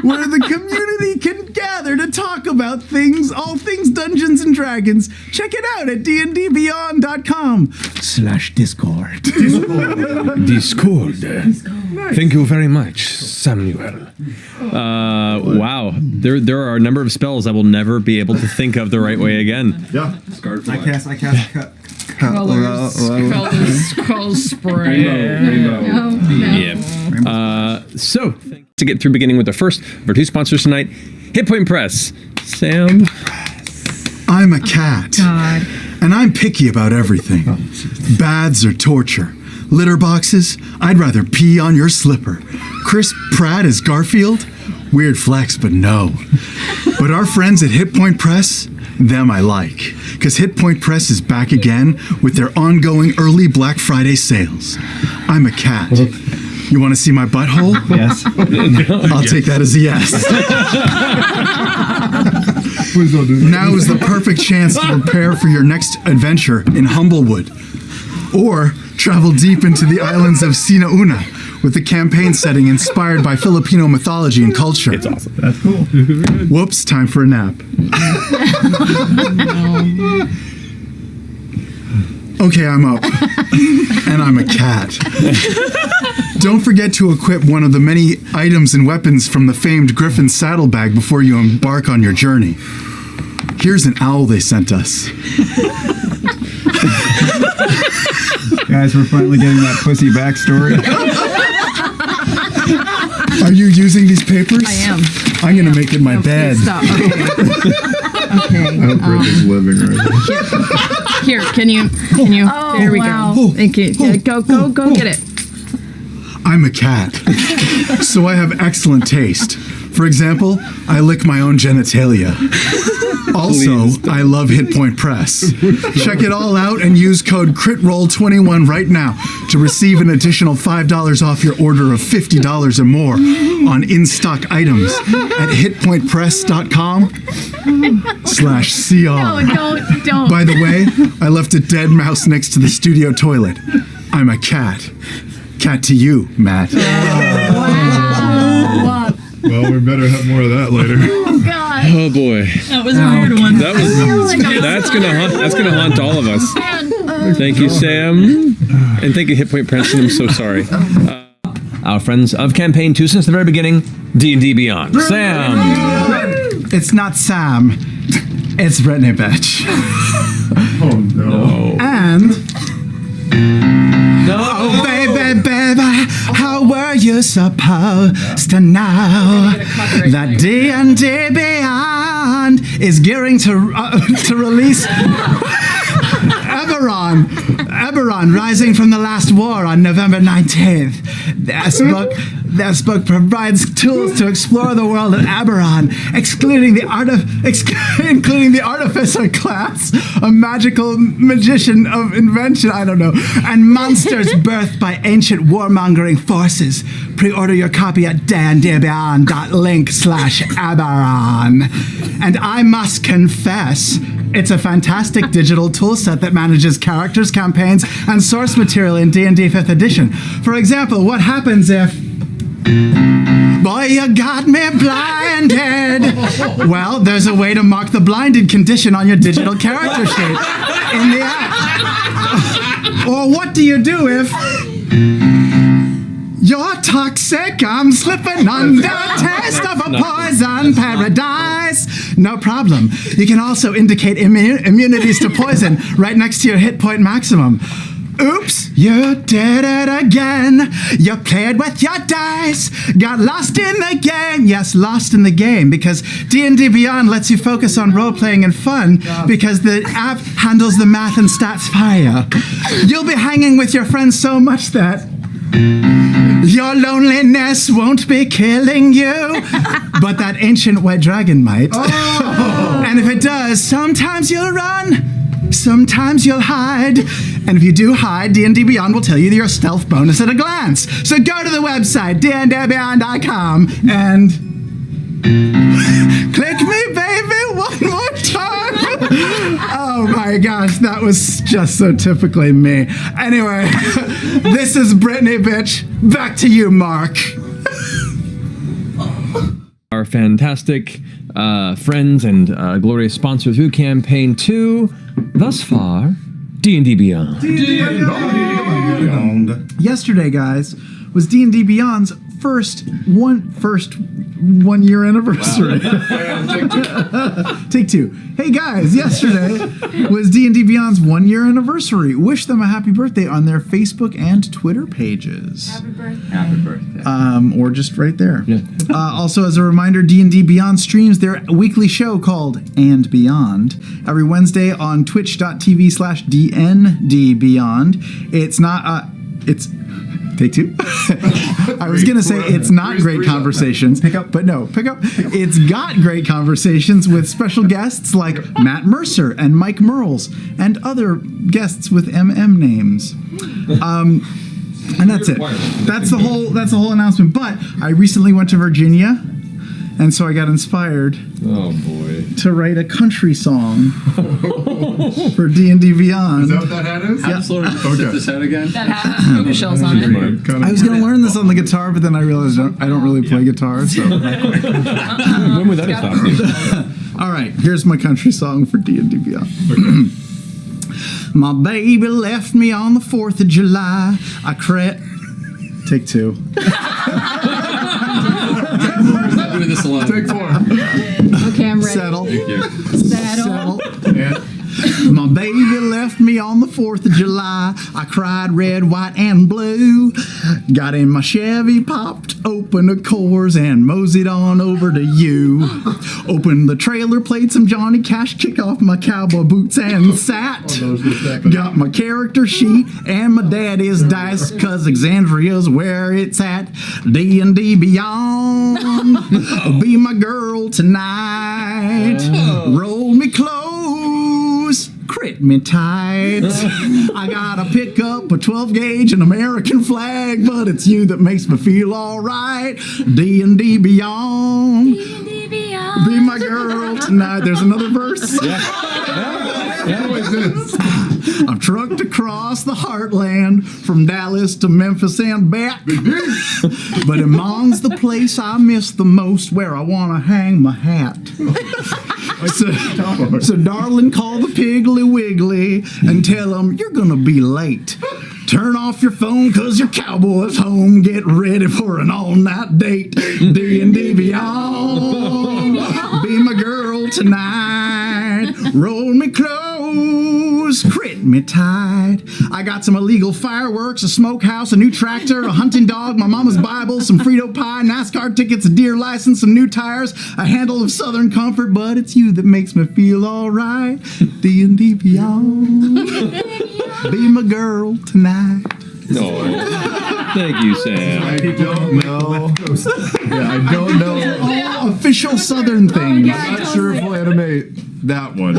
where the community can gather to talk about things, all things Dungeons and Dragons. Check it out at dndbeyond.com/Discord. Discord. Thank you very much, Samuel. Wow. There are a number of spells I will never be able to think of the right way again. Yeah. I cast Color spray. Rainbow. Yeah. So, to get through beginning with the first of our two sponsors tonight, Hit Point Press. Sam. I'm a cat. God. And I'm picky about everything. Baths or torture. Litter boxes, I'd rather pee on your slipper. Chris Pratt as Garfield? Weird flex, but no. But our friends at Hit Point Press, them I like. Because Hit Point Press is back again with their ongoing early Black Friday sales. I'm a cat. You want to see my butthole? Yes. I'll take that as a yes. Please don't do that. Now is the perfect chance to prepare for your next adventure in Humblewood. Or travel deep into the islands of Sinauna with the campaign setting inspired by Filipino mythology and culture. It's awesome. That's cool. Whoops, time for a nap. Okay, I'm up. And I'm a cat. Don't forget to equip one of the many items and weapons from the famed Griffin Saddlebag before you embark on your journey. Here's an owl they sent us. Guys, we're finally getting that pussy backstory. Are you using these papers? I am. I'm going to make it my bed. Stop. Okay. Okay. I hope Britney's living right now. Here, can you? Oh, there we wow. go. Thank you. Yeah, go get it. I'm a cat, so I have excellent taste. For example, I lick my own genitalia. Also, I love Hit Point Press. Check it all out and use code CritRoll21 right now to receive an additional $5 off your order of $50 or more on in-stock items at hitpointpress.com/CR. No, don't. By the way, I left a dead mouse next to the studio toilet. I'm a cat. Cat to you, Matt. Wow. Well, we better have more of that later. Oh God. Oh boy. That was a weird one. That was that's gonna haunt all of us. Thank you, Sam, and thank you, Hit Point Press. I'm so sorry. Our friends of campaign 2 since the very beginning, D&D Beyond. Sam. It's not Sam. It's Britney, bitch. Oh no. And oh baby, baby, how were you supposed to know that D&D Beyond is gearing to release Eberron, Rising from the Last War on November 19th. This book provides tools to explore the world of Eberron, including the artificer class, a magical magician of invention, I don't know, and monsters birthed by ancient warmongering forces. Pre-order your copy at dandbeyond.link/Eberron. And I must confess, it's a fantastic digital tool set that manages characters, campaigns, and source material in D&D 5th edition. For example, what happens if... Boy, you got me blinded. Well, there's a way to mark the blinded condition on your digital character sheet in the app. Or what do you do if... You're toxic, I'm slipping under taste of a poison paradise. No problem. You can also indicate immunities to poison right next to your hit point maximum. Oops, you did it again. You played with your dice, got lost in the game. Yes, lost in the game, because D&D Beyond lets you focus on role-playing and fun, because the app handles the math and stats fire. You'll be hanging with your friends so much that your loneliness won't be killing you, but that ancient white dragon might. And if it does, sometimes you'll run, sometimes you'll hide. And if you do hide, D&D Beyond will tell you your stealth bonus at a glance. So go to the website, dndbeyond.com, and click me, baby, one more time. Oh my gosh, that was just so typically me. Anyway, this is Britney, bitch. Back to you, Mark. Our fantastic friends and glorious sponsor through Campaign 2, thus far, D&D Beyond. Yesterday, guys, was D&D Beyond's first one year anniversary. Wow. Take two. Hey guys, yesterday was D&D Beyond's 1 year anniversary. Wish them a happy birthday on their Facebook and Twitter pages. Happy birthday. Happy birthday. Or just right there. Yeah. Also, as a reminder, D&D Beyond streams their weekly show called And Beyond every Wednesday on twitch.tv/DND Beyond. It's take two. I was going to say it's not great conversations, but no, pick up. It's got great conversations with special guests like Matt Mercer and Mike Merles and other guests with MM names. And that's it. That's the whole announcement. But I recently went to Virginia, and so I got inspired to write a country song for D&D Beyond. Is that what that hat is? How to okay. This hat again? That hat with shells on it. I was going to learn this on the guitar, but then I realized I don't really play guitar, so. When would that have stopped you? All right, here's my country song for D&D Beyond. My baby left me on the 4th of July. Take two. I'm doing this alone. Take 4. Okay, I'm ready. Settle. Thank you. Settle. Yeah. My baby left me on the 4th of July. I cried red, white, and blue. Got in my Chevy, popped open the cores, and moseyed on over to you. Opened the trailer, played some Johnny Cash, kicked off my cowboy boots, and sat. Got my character sheet and my daddy's dice, cause Exandria's where it's at. D&D Beyond, be my girl tonight. Roll me close, crit me tight. I gotta pick up a 12 gauge and American flag, but it's you that makes me feel alright. D&D Beyond, D&D Beyond. be my girl tonight. There's another verse. I've trucked across the heartland from Dallas to Memphis and back. But Ammon's the place I miss the most, where I want to hang my hat. So darling, call the Piggly Wiggly and tell them you're going to be late. Turn off your phone cause your cowboy's home. Get ready for an all-night date. D&D Beyond, be my girl tonight. Roll me close, crit me tight. I got some illegal fireworks, a smokehouse, a new tractor, a hunting dog, my mama's Bible, some Frito pie, NASCAR tickets, a deer license, some new tires, a handle of Southern Comfort, but it's you that makes me feel alright. D&D Beyond, be my girl tonight. No. Thank you, Sam. I don't know. Yeah, I don't know. All official Southern things. I'm not sure if we'll animate that one.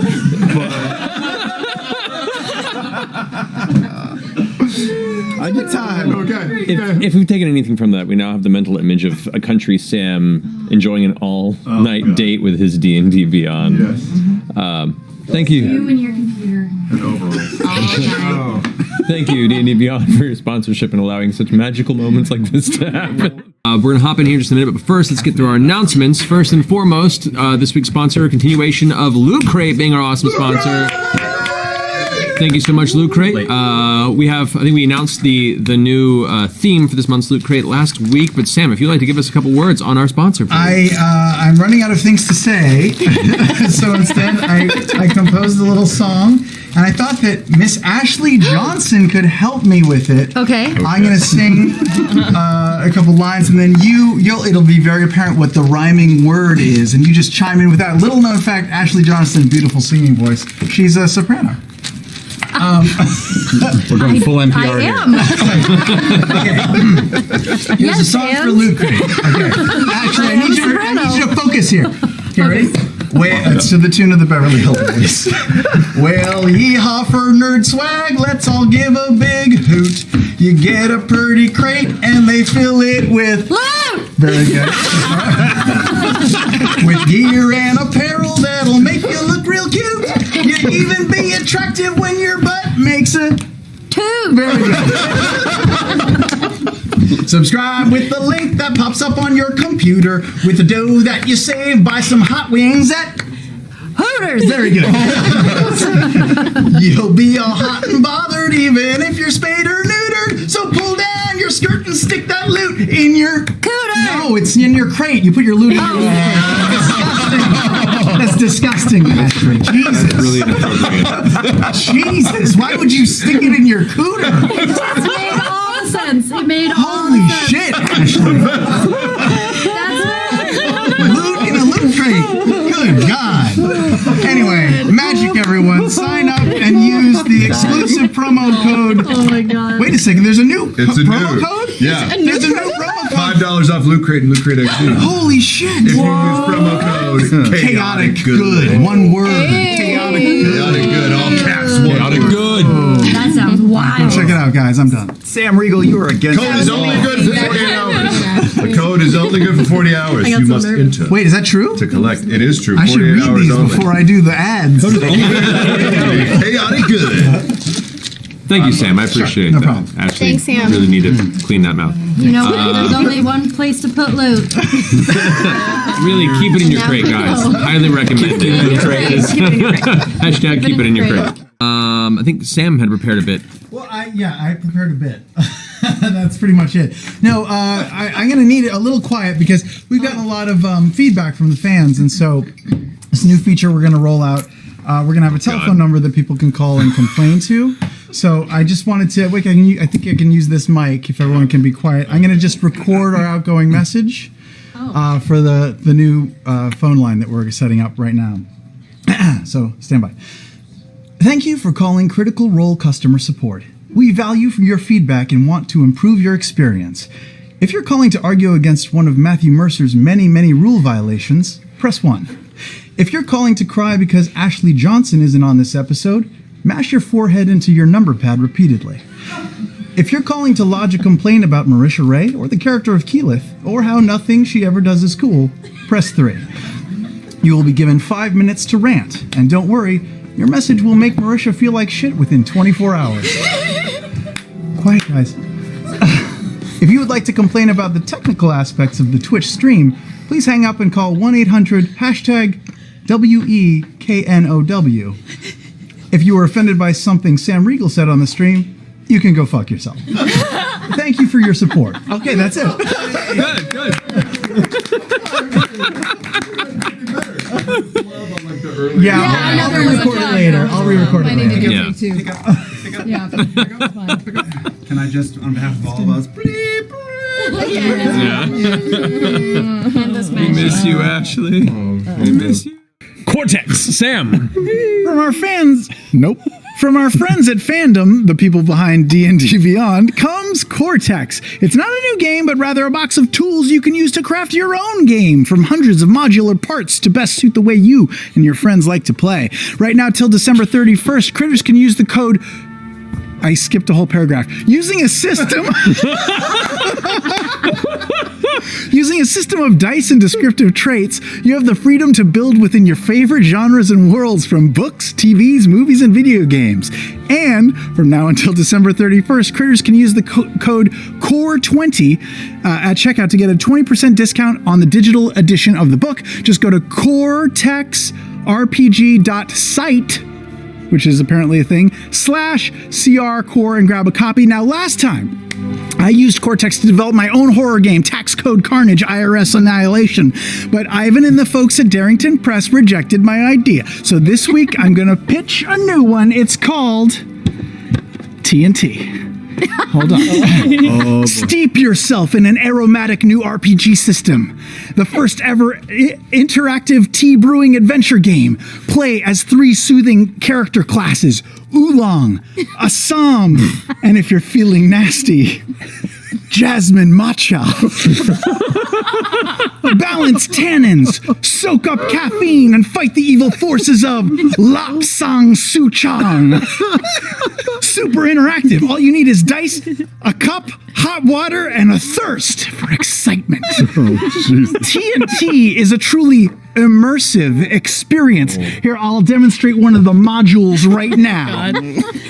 I get time. Okay. If we've taken anything from that, we now have the mental image of a country Sam enjoying an all-night date with his D&D Beyond. Yes. Thank you. You and your computer. An overall. Thank you, D&D Beyond, for your sponsorship and allowing such magical moments like this to happen. We're going to hop in here in just a minute, but first, let's get through our announcements. First and foremost, this week's sponsor, a continuation of Loot Crate being our awesome sponsor. Thank you so much, Loot Crate. I think we announced the new theme for this month's Loot Crate last week. But Sam, if you'd like to give us a couple words on our sponsor, please. I'm running out of things to say, so instead I composed a little song, and I thought that Miss Ashley Johnson could help me with it. Okay. I'm gonna sing a couple lines, and then it'll be very apparent what the rhyming word is, and you just chime in with that. Little known fact: Ashley Johnson, beautiful singing voice. She's a soprano. We're going full NPR here. Here's a song for Loot Crate. Okay. Actually, I need you to focus here. Okay, ready? It's to the tune of the Beverly Hillbillies. Well, yeehaw for nerd swag, let's all give a big hoot. You get a pretty crate and they fill it with loot! Very good. With gear and apparel that'll make you look real cute. You even be attractive when your butt makes a two. Very good. Subscribe with the link that pops up on your computer. With the dough that you save, buy some hot wings at Hooters. Very good. You'll be all hot and bothered even if you're spayed or neutered. So pull down your skirt and stick that loot in your cooter. No, it's in your crate. You put your loot in your crate. That's disgusting, Ashley. Jesus. That's really inappropriate. Jesus, why would you stick it in your cooter? It just made all sense. It made all Holy sense. shit, Ashley. Loot in a loot crate. Good God. Anyway, magic, everyone. Sign up and use the exclusive promo code. Oh my God. Wait a second. There's a new promo new. code? Yeah. There's a new promo code. $5 off Loot Crate and Loot Crate XD. Holy shit. If you use promo code Chaotic Good. One word. Chaotic Good. Chaotic Good. All caps. Chaotic Good. That sounds wild. Check it out, guys. I'm done. Sam Riegel, you are against Code is only good for 48 hours. The code is only good for 40 hours. I got You so must nervous. enter Wait, is that true? to collect. It is true. I should 48 read hours these only. before I do the ads. Chaotic Good. Thank you, Sam. I appreciate No that. problem. Actually, Thanks, Sam. really need to clean that mouth. You know, there's only one place to put loot. Really, keep it in your crate, guys. Highly recommend it. Hashtag keep it in your crate. I think Sam had prepared a bit. Well, I prepared a bit. That's pretty much it. No, I'm going to need it a little quiet because we've gotten a lot of feedback from the fans, and so this new feature we're going to roll out. We're going to have a telephone number that people can call and complain to. So I just wanted to, I think I can use this mic if everyone can be quiet. I'm going to just record our outgoing message for the new phone line that we're setting up right now. So stand by. Thank you for calling Critical Role customer support. We value your feedback and want to improve your experience. If you're calling to argue against one of Matthew Mercer's many, many rule violations, press 1. If you're calling to cry because Ashley Johnson isn't on this episode, mash your forehead into your number pad repeatedly. If you're calling to lodge a complaint about Marisha Ray or the character of Keyleth, or how nothing she ever does is cool, press 3. You will be given 5 minutes to rant, and don't worry, your message will make Marisha feel like shit within 24 hours. Quiet, guys. If you would like to complain about the technical aspects of the Twitch stream, please hang up and call 1-800-WEKNOW. If you were offended by something Sam Riegel said on the stream, you can go fuck yourself. Thank you for your support. Okay, that's it. Good. Yeah, I'll re-record it later. I'll re-record it later. Yeah. Can I just, on behalf of all of us, We miss you, Ashley. We miss you. Cortex, Sam. From our friends at Fandom, the people behind D&D Beyond, comes Cortex. It's not a new game, but rather a box of tools you can use to craft your own game, from hundreds of modular parts to best suit the way you and your friends like to play. Right now, till December 31st, critters can use the code... I skipped a whole paragraph. Using a system of dice and descriptive traits, you have the freedom to build within your favorite genres and worlds, from books, TVs, movies, and video games. And from now until December 31st, critters can use the code CORE20 at checkout to get a 20% discount on the digital edition of the book. Just go to cortexrpg.site which is apparently a thing, /CR Core and grab a copy. Now, last time, I used Cortex to develop my own horror game, Tax Code Carnage IRS Annihilation, but Ivan and the folks at Darrington Press rejected my idea. So this week, I'm going to pitch a new one. It's called TNT. Hold on. Steep yourself in an aromatic new RPG system. The first ever interactive tea brewing adventure game. Play as 3 soothing character classes: Oolong, Assam, and if you're feeling nasty, Jasmine Matcha. Balance tannins, soak up caffeine, and fight the evil forces of Lapsang Suchang. Super interactive. All you need is dice, a cup, hot water, and a thirst for excitement. TNT is a truly immersive experience. Here, I'll demonstrate one of the modules right now.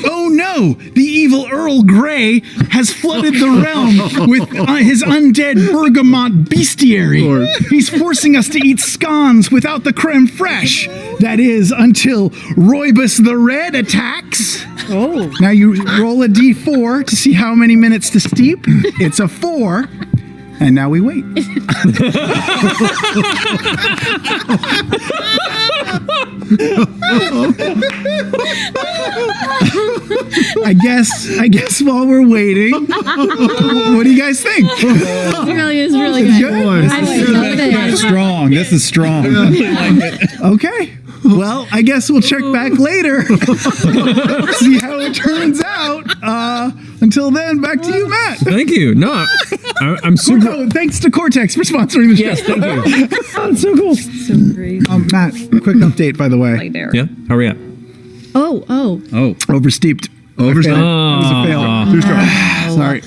Oh no! The evil Earl Grey has flooded the realm with his undead bergamot bestiary. He's forcing us to eat scones without the creme fraiche. That is, until Roibus the Red attacks. Oh. Now you roll a d4 to see how many minutes to steep. It's a 4. And now we wait. I guess while we're waiting, what do you guys think? It really is really good. I love it. Strong. This is strong. Okay. Well, I guess we'll check back later. See how it turns out. Until then, back to you, Matt. Thank you. No, I'm super. Thanks to Cortex for sponsoring the show. Yes, thank you. That's so cool. So great. Matt, quick update, by the way. Yeah, how are we at? Oh. Oversteeped. Oversteeped. That was a fail. Too strong. Sorry.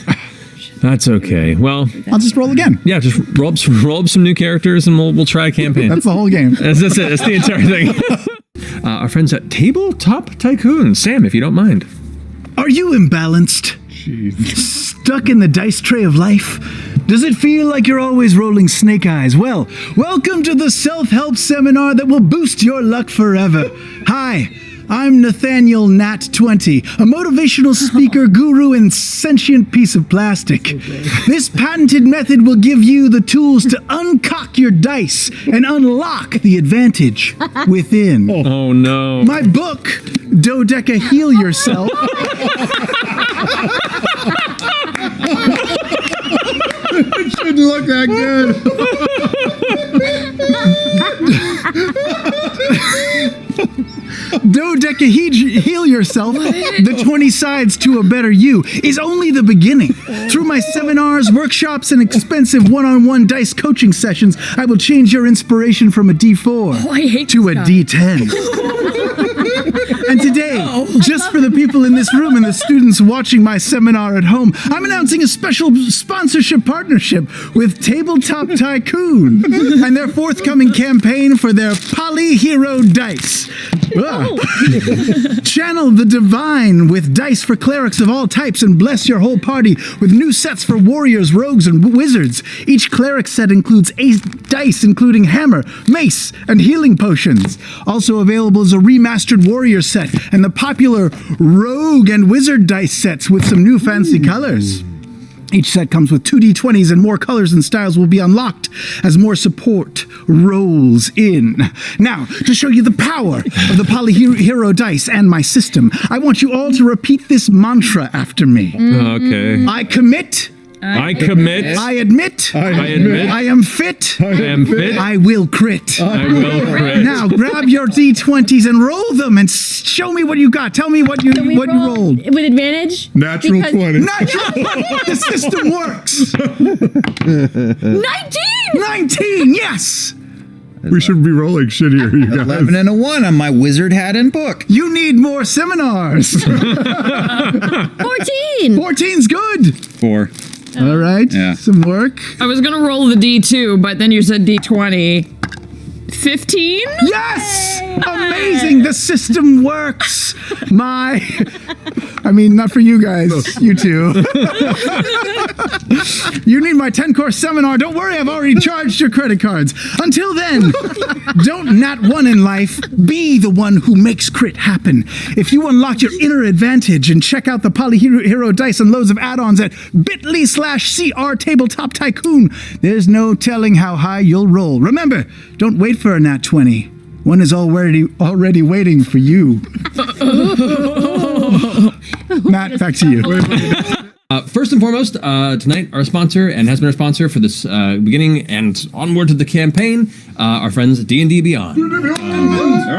That's okay. Well, I'll just roll again. Yeah, just roll up some new characters, and we'll try a campaign. That's the whole game. That's it. That's the entire thing. Our friends at Tabletop Tycoon. Sam, if you don't mind. Are you imbalanced? Jeez. Stuck in the dice tray of life? Does it feel like you're always rolling snake eyes? Well, welcome to the self-help seminar that will boost your luck forever. Hi, I'm Nathaniel Nat20, a motivational speaker, guru, and sentient piece of plastic. This patented method will give you the tools to uncock your dice and unlock the advantage within. Oh no. My book, Dodeca Heal Yourself. It shouldn't look that good. Dodeca Heal Yourself, the 20 sides to a better you, is only the beginning. Through my seminars, workshops, and expensive one-on-one dice coaching sessions, I will change your inspiration from a D4 to a D10. And today, just for the people in this room and the students watching my seminar at home, I'm announcing a special sponsorship partnership with Tabletop Tycoon and their forthcoming campaign for their Poly Hero Dice. Channel the divine with dice for clerics of all types and bless your whole party with new sets for warriors, rogues, and wizards. Each cleric set includes 8 dice, including hammer, mace, and healing potions. Also available is a remastered warrior set and the popular rogue and wizard dice sets with some new fancy colors. Each set comes with 2d20s and more colors and styles will be unlocked as more support rolls in. Now, to show you the power of the Poly Hero dice and my system, I want you all to repeat this mantra after me. Okay. I commit. I commit. I admit. I admit. I am fit. I am fit. I will crit. I will crit. Now grab your d20s and roll them and show me what you got. Tell me what you rolled. With advantage? Natural 20. Natural 20. The system works. 19, yes. We should be rolling shit here, you guys. 11 and a 1 on my wizard hat and book. You need more seminars. 14. 14's good. 4. All right. Yeah. Some work. I was gonna roll the D2, but then you said D20. 15? Yes! Amazing! The system works! My I mean, not for you guys. You two. You need my 10-course seminar. Don't worry, I've already charged your credit cards. Until then, don't not one in life. Be the one who makes crit happen. If you unlock your inner advantage and check out the Polyhero dice and loads of add-ons at bit.ly/CR Tabletop Tycoon, there's no telling how high you'll roll. Remember, don't wait for a nat 20. One is already waiting for you. Matt, back to you. First and foremost, tonight our sponsor and has been our sponsor for this beginning and onward to the campaign, our friends at D&D Beyond.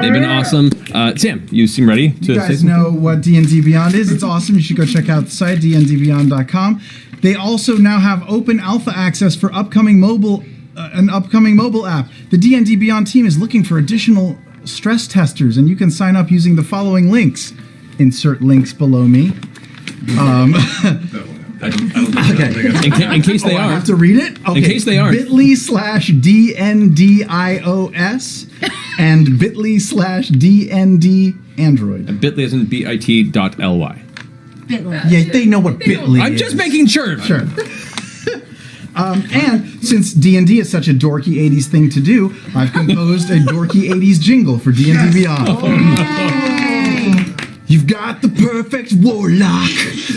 They've been awesome. Sam, you seem ready to You guys know what D&D Beyond is. It's awesome. You should go check out the site, dndbeyond.com. They also now have open alpha access for an upcoming mobile app. The D&D Beyond team is looking for additional stress testers, and you can sign up using the following links. Insert links below me. Okay. In case they I are. have to read it? Okay. In case they aren't. bit.ly/DNDIOS and bit.ly/DND Android. Bit.ly isn't bit.ly. Yeah, they know what bit.ly is. I'm just making sure. Sure. And since D&D is such a dorky 80s thing to do, I've composed a dorky 80s jingle for D&D Beyond. You've got the perfect warlock,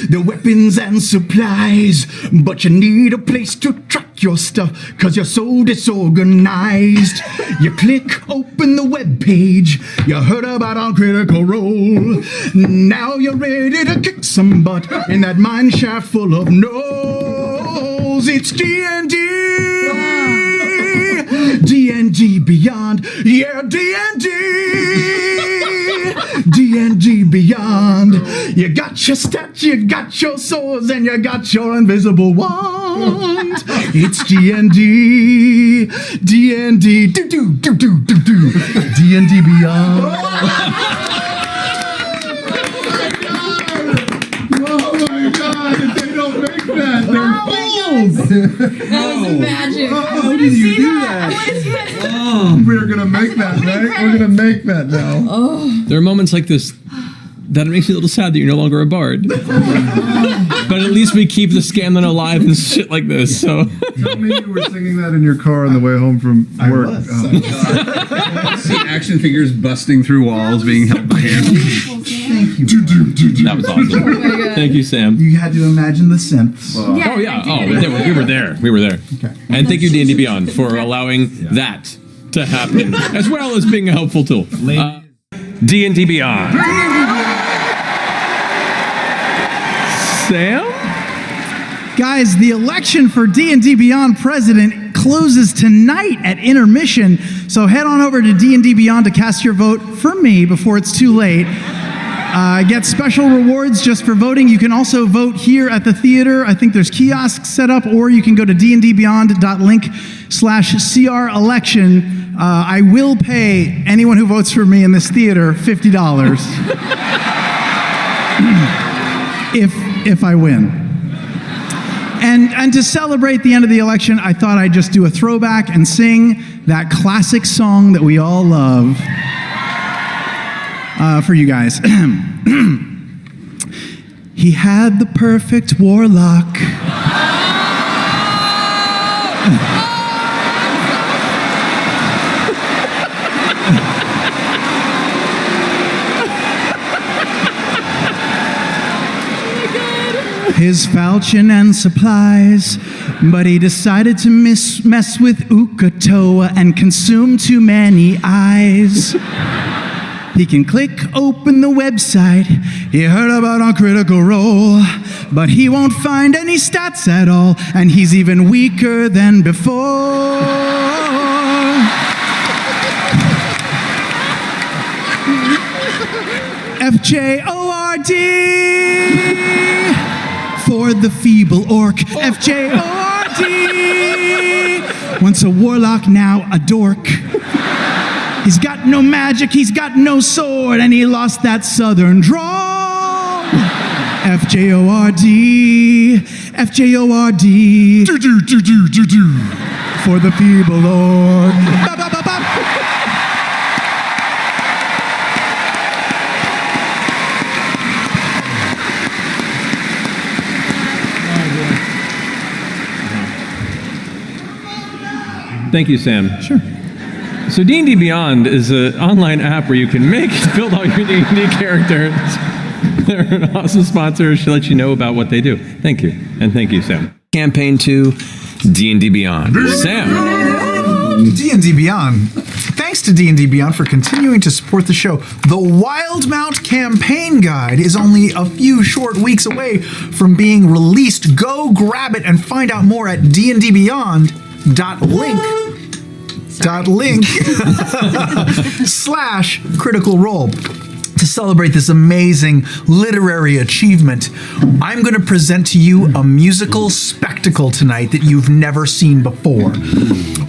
the weapons and supplies, but you need a place to track your stuff, cause you're so disorganized. You click open the webpage, you heard about our Critical Role. Now you're ready to kick some butt in that mine shaft full of no's. It's D&D, D&D Beyond, yeah, D&D. D&D Beyond. You got your stats, you got your swords, and you got your invisible wand. It's D&D, D&D, do-do-do-do-do-do, D&D Beyond. Oh my God, if they don't make that, they're fools! That was magic. How did you do that? We're gonna make that, right? We're gonna make that now. There are moments like this that it makes me a little sad that you're no longer a bard. But at leleast we keep the Scanlan alive and shit like this, so. Tell me you were singing that in your car on the way home from work. See action figures busting through walls, being held by hands. Thank you. That was awesome. Thank you, Sam. You had to imagine the synths. Oh, yeah. Oh, we were there. We were there. Okay. And thank you, D&D Beyond, for allowing that to happen, as well as being a helpful tool. D&D Beyond. Sam? Guys, the election for D&D Beyond President closes tonight at intermission, so head on over to D&D Beyond to cast your vote for me before it's too late. Get special rewards just for voting. You can also vote here at the theater. I think there's kiosks set up, or you can go to dndbeyond.link/CR-election. I will pay anyone who votes for me in this theater $50 if I win. And to celebrate the end of the election, I thought I'd just do a throwback and sing that classic song that we all love for you guys. He had the perfect warlock. His falchion and supplies, but he decided to mess with Ukatoa and consume too many eyes. He can click open the website, he heard about our Critical Role, but he won't find any stats at all, and he's even weaker than before. FJORD for the feeble orc. FJORD. Once a warlock, now a dork. He's got no magic, he's got no sword, and he lost that southern drawl. FJORD, FJORD. For the feeble orc. Thank you, Sam. Sure. So D&D Beyond is an online app where you can build all your D&D characters. They're an awesome sponsor. She'll let you know about what they do. Thank you. And thank you, Sam. Campaign 2, D&D Beyond. Sam. D&D Beyond. Thanks to D&D Beyond for continuing to support the show. The Wildmount Campaign Guide is only a few short weeks away from being released. Go grab it and find out more at dndbeyond.link/critical role. To celebrate this amazing literary achievement, I'm going to present to you a musical spectacle tonight that you've never seen before.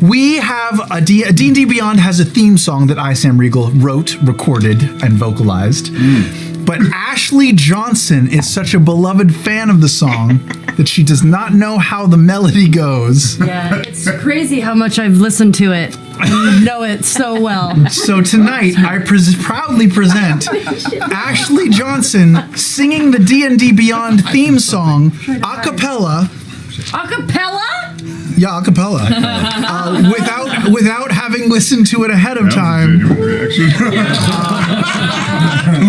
We have D&D Beyond has a theme song that I, Sam Riegel, wrote, recorded, and vocalized. But Ashley Johnson is such a beloved fan of the song that she does not know how the melody goes. Yeah, it's crazy how much I've listened to it. You know it so well. So tonight, I proudly present Ashley Johnson singing the D&D Beyond theme song a cappella. A cappella? Yeah, a cappella. Without having listened to it ahead of time.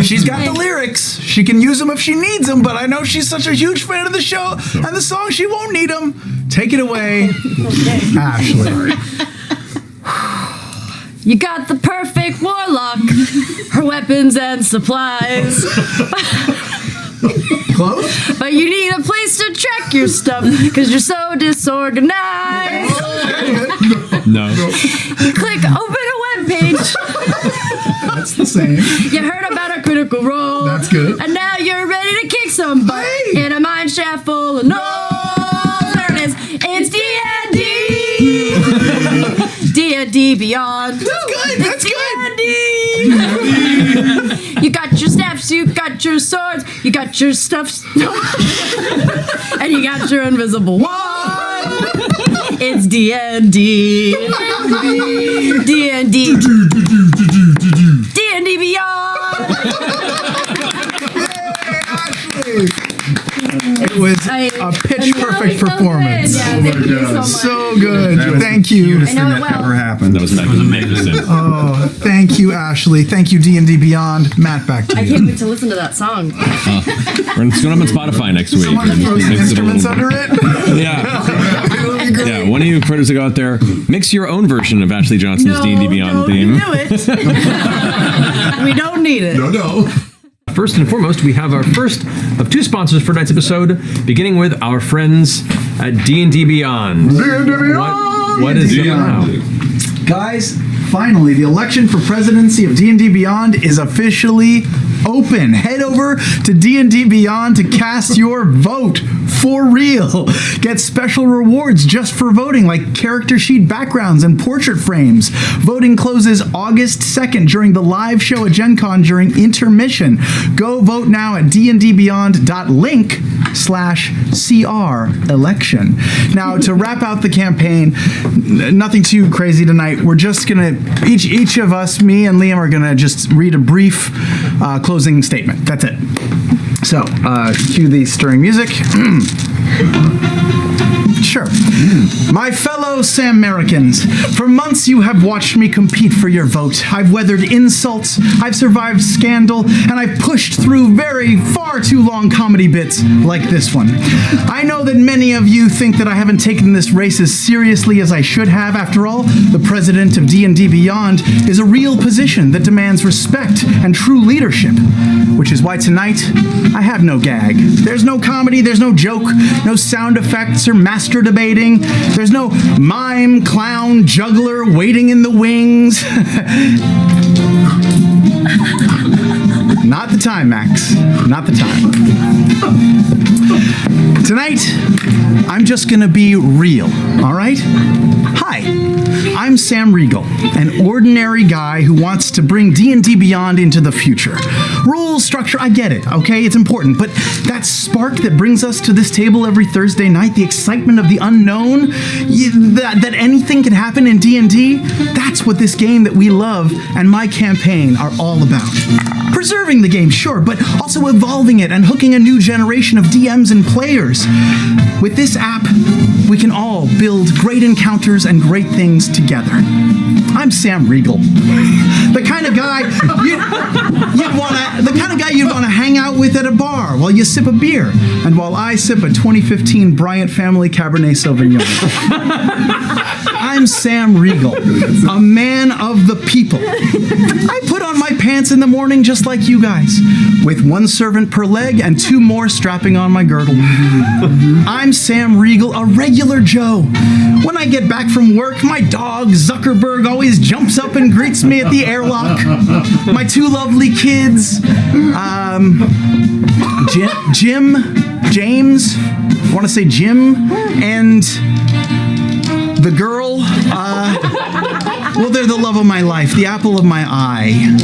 She's got the lyrics. She can use them if she needs them, but I know she's such a huge fan of the show and the song, she won't need them. Take it away, Ashley. You got the perfect warlock, her weapons and supplies. Close? But you need a place to track your stuff, because you're so disorganized. No. You click open a webpage. That's the same. You heard about a critical role. That's good. And now you're ready to kick some butt in a mine shaft full of no. There it is. It's D&D. D&D Beyond. That's good. That's good. You got your staffs, you got your swords, you got your stuffs, and you got your invisible wand. It's D&D. D&D. D&D Beyond. It was a pitch-perfect performance. Yeah, thank you so much. So good. That was Thank you. the cutest thing that ever happened. That was magnificent. Oh, thank you, Ashley. Thank you, D&D Beyond. Matt, back to I you. can't wait to listen to that song. It's going up on Spotify next week. Someone throw some instruments under it? Yeah. Yeah, one of you critters that go out there, mix your own version of Ashley Johnson's D&D Beyond theme. Do it. We don't need it. No. First and foremost, we have our first of 2 sponsors for tonight's episode, beginning with our friends at D&D Beyond. D&D Beyond! What is it now? Guys, finally, the election for presidency of D&D Beyond is officially open. Head over to D&D Beyond to cast your vote for real. Get special rewards just for voting, like character sheet backgrounds and portrait frames. Voting closes August 2nd during the live show at Gen Con during intermission. Go vote now at dndbeyond.link/CR election. Now, to wrap out the campaign, nothing too crazy tonight. We're just gonna, each of us, me and Liam, are gonna just read a brief closing statement. That's it. So, cue the stirring music. Sure. My fellow Sam-Americans, for months you have watched me compete for your vote. I've weathered insults, I've survived scandal, and I've pushed through far too long comedy bits like this one. I know that many of you think that I haven't taken this race as seriously as I should have. After all, the president of D&D Beyond is a real position that demands respect and true leadership. Which is why tonight, I have no gag. There's no comedy, there's no joke, no sound effects or master debating. There's no mime, clown, juggler waiting in the wings. Not the time, Max. Not the time. Tonight, I'm just gonna be real, all right? Hi, I'm Sam Riegel, an ordinary guy who wants to bring D&D Beyond into the future. Rules little structure. I get it, okay? It's important. But that spark that brings us to this table every Thursday night, the excitement of the unknown, that anything can happen in D&D, that's what this game that we love and my campaign are all about. Preserving the game, sure, but also evolving it and hooking a new generation of DMs and players. With this app, we can all build great encounters and great things together. I'm Sam Riegel, the kind of guy you'd want to hang out with at a bar while you sip a beer, and while I sip a 2015 Bryant Family Cabernet Sauvignon. I'm Sam Riegel, a man of the people. I put on my pants in the morning just like you guys, with one servant per leg and two more strapping on my girdle. I'm Sam Riegel, a regular Joe. When I get back from work, my dog Zuckerberg always jumps up and greets me at the airlock. My two lovely kids, James, I want to say Jim, and the girl, well, they're the love of my life, the apple of my eye.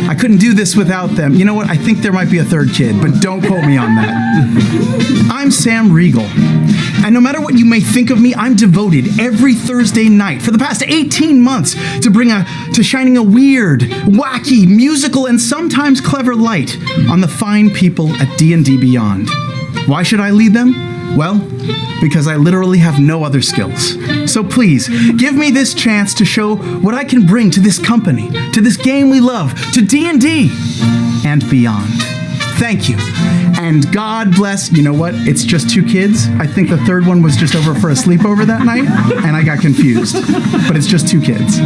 I couldn't do this without them. You know what? I think there might be a third kid, but don't quote me on that. I'm Sam Riegel. And no matter what you may think of me, I'm devoted every Thursday night for the past 18 months to shining a weird, wacky, musical, and sometimes clever light on the fine people at D&D Beyond. Why should I lead them? Well, because I literally have no other skills. So please, give me this chance to show what I can bring to this company, to this game we love, to D&D, and beyond. Thank you. And God bless, you know what? It's just two kids. I think the third one was just over for a sleepover that night, and I got confused. But it's just two kids.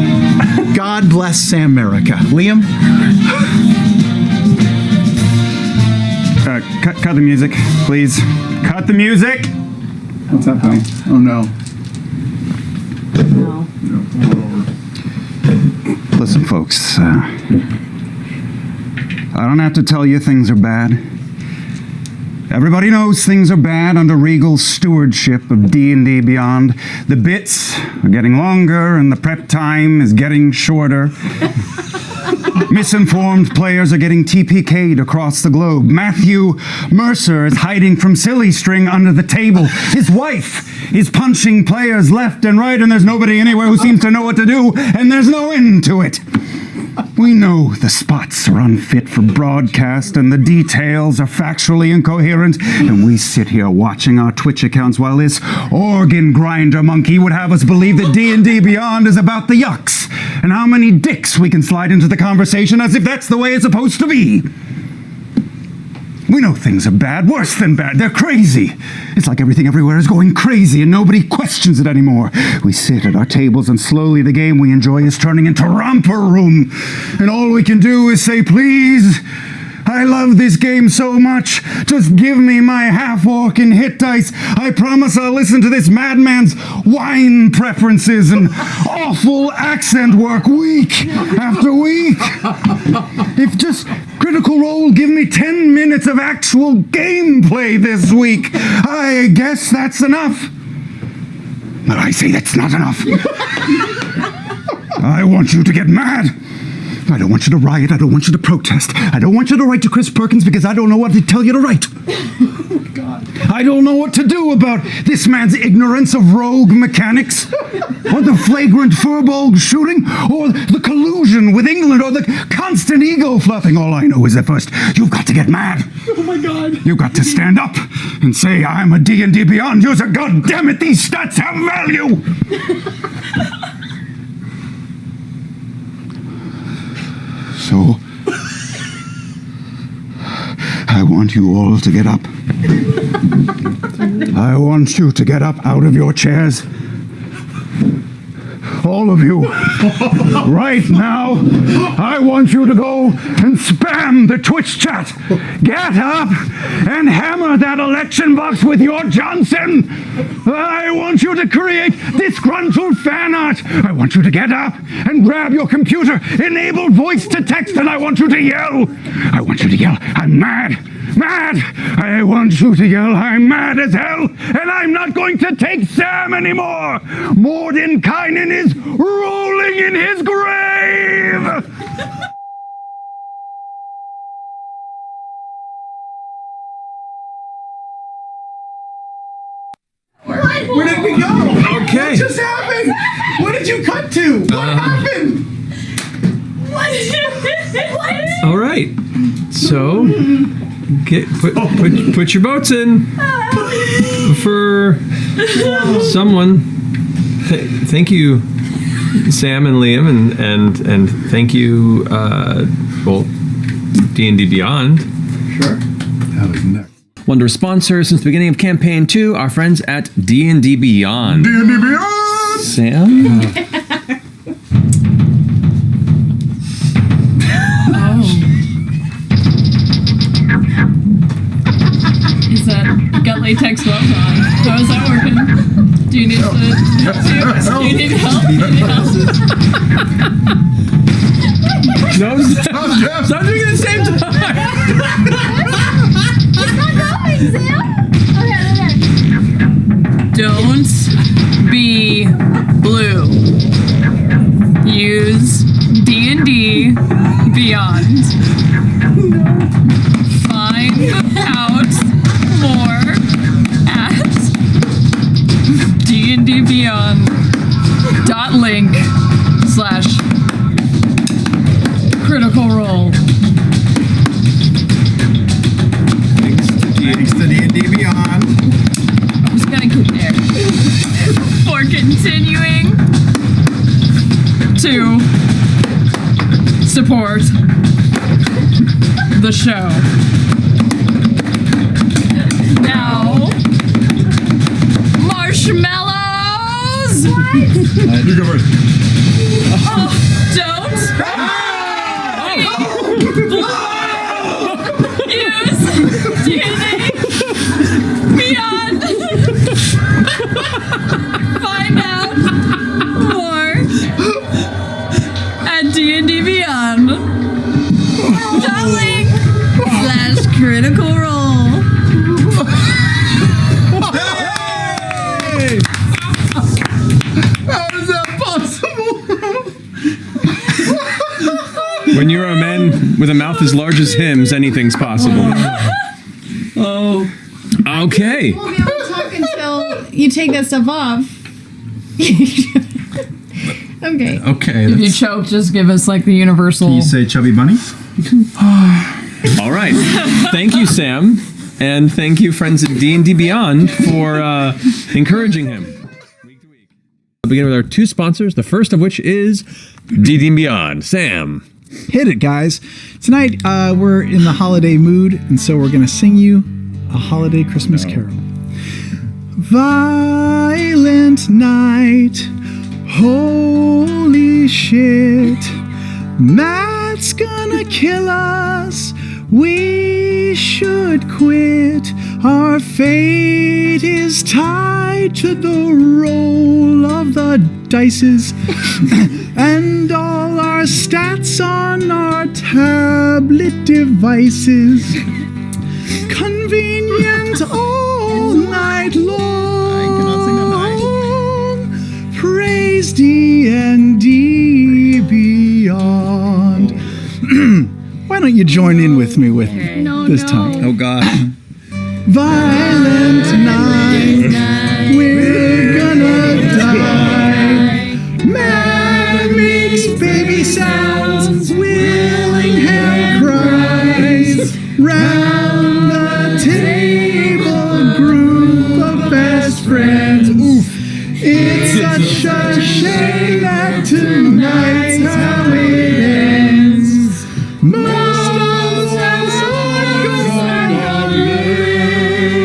God bless Sam America. Liam? Cut the music, please. Cut the music! What's happening? Oh no. Listen, folks, I don't have to tell you things are bad. Everybody knows things are bad under Riegel's stewardship of D&D Beyond. The bits are getting longer and the prep time is getting shorter. Misinformed players are getting TPK'd across the globe. Matthew Mercer is hiding from Silly String under the table. His wife is punching players left and right, and there's nobody anywhere who seems to know what to do, and there's no end to it. We know the spots are unfit for broadcast and the details are factually incoherent, and we sit here watching our Twitch accounts while this organ grinder monkey would have us believe that D&D Beyond is about the yucks and how many dicks we can slide into the conversation as if that's the way it's supposed to be. We know things are bad, worse than bad. They're crazy. It's like everything everywhere is going crazy and nobody questions it anymore. We sit at our tables and slowly the game we enjoy is turning into romper room. And all we can do is say, please, I love this game so much. Just give me my half-orc and hit dice. I promise I'll listen to this madman's wine preferences and awful accent work week after week. If just Critical Role give me 10 minutes of actual gameplay this week, I guess that's enough. But I say that's not enough. I want you to get mad. I don't want you to riot. I don't want you to protest. I don't want you to write to Chris Perkins because I don't know what to tell you to write. Oh, God. I don't know what to do about this man's ignorance of rogue mechanics, or the flagrant furball shooting, or the collusion with England, or the constant ego fluffing. All I know is that first, you've got to get mad. Oh, my God. You've got to stand up and say, I'm a D&D Beyond user. God damn it, these stats have value. So, I want you all to get up. I want you to get up out of your chairs. All of you, right now, I want you to go and spam the Twitch chat. Get up and hammer that election box with your Johnson. I want you to create disgruntled fan art. I want you to get up and grab your computer, enable voice to text, and I want you to yell. I want you to yell, I'm mad. Mad! I want you to yell, I'm mad as hell, and I'm not going to take Sam anymore! Mordenkainen is rolling in his grave! Here we go. Okay. What just happened? What did you cut to? What happened? What? All right. So, put your votes in for someone. Thank you, Sam and Liam, and thank you, D&D Beyond. Sure. That was next. One sponsor since the beginning of campaign 2, our friends at D&D Beyond. D&D Beyond. Sam. Is that got latex gloves on? How is that working? Do you need do you need help? Do you need help? No, stop doing it at the same time. It's not going, Sam. Okay. Don't be blue. Use D&D Beyond. Find out more at dndbeyond.link/critical role. Thanks to D&D Beyond. I'm just gonna keep there. For continuing to support the show. Now, marshmallows! You go first. Oh, don't! Use D&D Beyond! Find out more at D&D Beyond. .link/critical role. How is that possible? When you're a man with a mouth as large as him's, anything's possible. Oh. Okay. We'll be able to talk until you take that stuff off. Okay. Okay. If you choke, just give us like the universal. Can you say Chubby Bunny? All right. Thank you, Sam. And thank you, friends at D&D Beyond, for encouraging him. We'll begin with our 2 sponsors, the first of which is D&D Beyond. Sam. Hit it, guys. Tonight, we're in the holiday mood, and so we're going to sing you a holiday Christmas carol. Violent night, holy shit, Matt's gonna kill us, we should quit, our fate is tied to the roll of the dices, and all our stats on our tablet devices, convenient all night long. Praise D&D Beyond. Why don't you join in with me with this time? Oh gosh. Violent night, we're gonna die. Man makes baby sounds, Willingham cries. Round the table, group of best friends. Oof. It's such a shame that tonight's how it ends. Most of us are gonna live.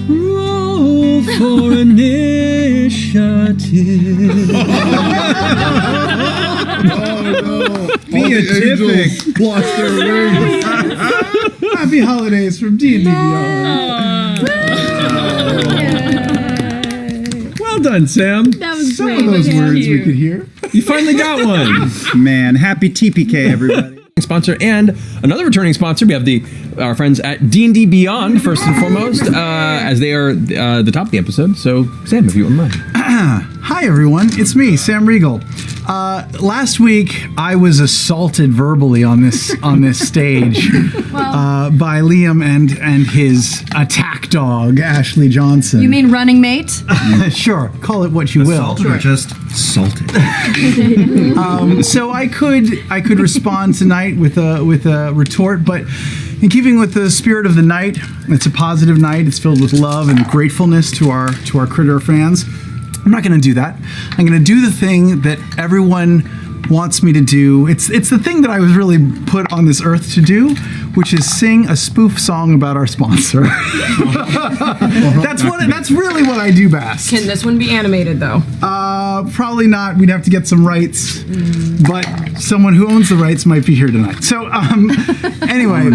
Roll for initiative. Beatific. Lost their wings. Happy holidays from D&D Beyond. Well done, Sam. That was Some great. of those Thank words you. we could hear. You finally got one. Man, happy TPK, everybody. Sponsor and another returning sponsor. We have our friends at D&D Beyond, first and foremost, as they are the top of the episode. So, Sam, if you wouldn't mind. Hi everyone, it's me, Sam Riegel. Last week I was assaulted verbally on this stage by Liam and his attack dog, Ashley Johnson. You mean running mate? Sure, call it what you will. Assaulted or just salted? So I could respond tonight with a retort, but in keeping with the spirit of the night, it's a positive night. It's filled with love and gratefulness to our Critter fans. I'm not going to do that. I'm going to do the thing that everyone wants me to do. It's the thing that I was really put on this earth to do, which is sing a spoof song about our sponsor. That's really what I do best. Can this one be animated though? Probably not. We'd have to get some rights, but someone who owns the rights might be here tonight. So anyway,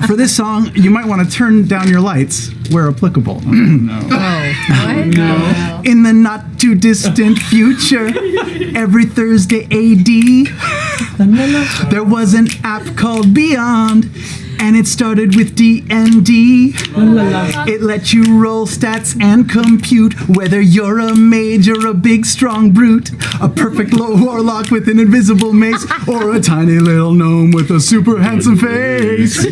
for this song, you might want to turn down your lights where applicable. In the not too distant future, every Thursday AD, there was an app called Beyond, and it started with D&D. It let you roll stats and compute whether you're a mage or a big strong brute, a perfect low warlock with an invisible mace, or a tiny little gnome with a super handsome face.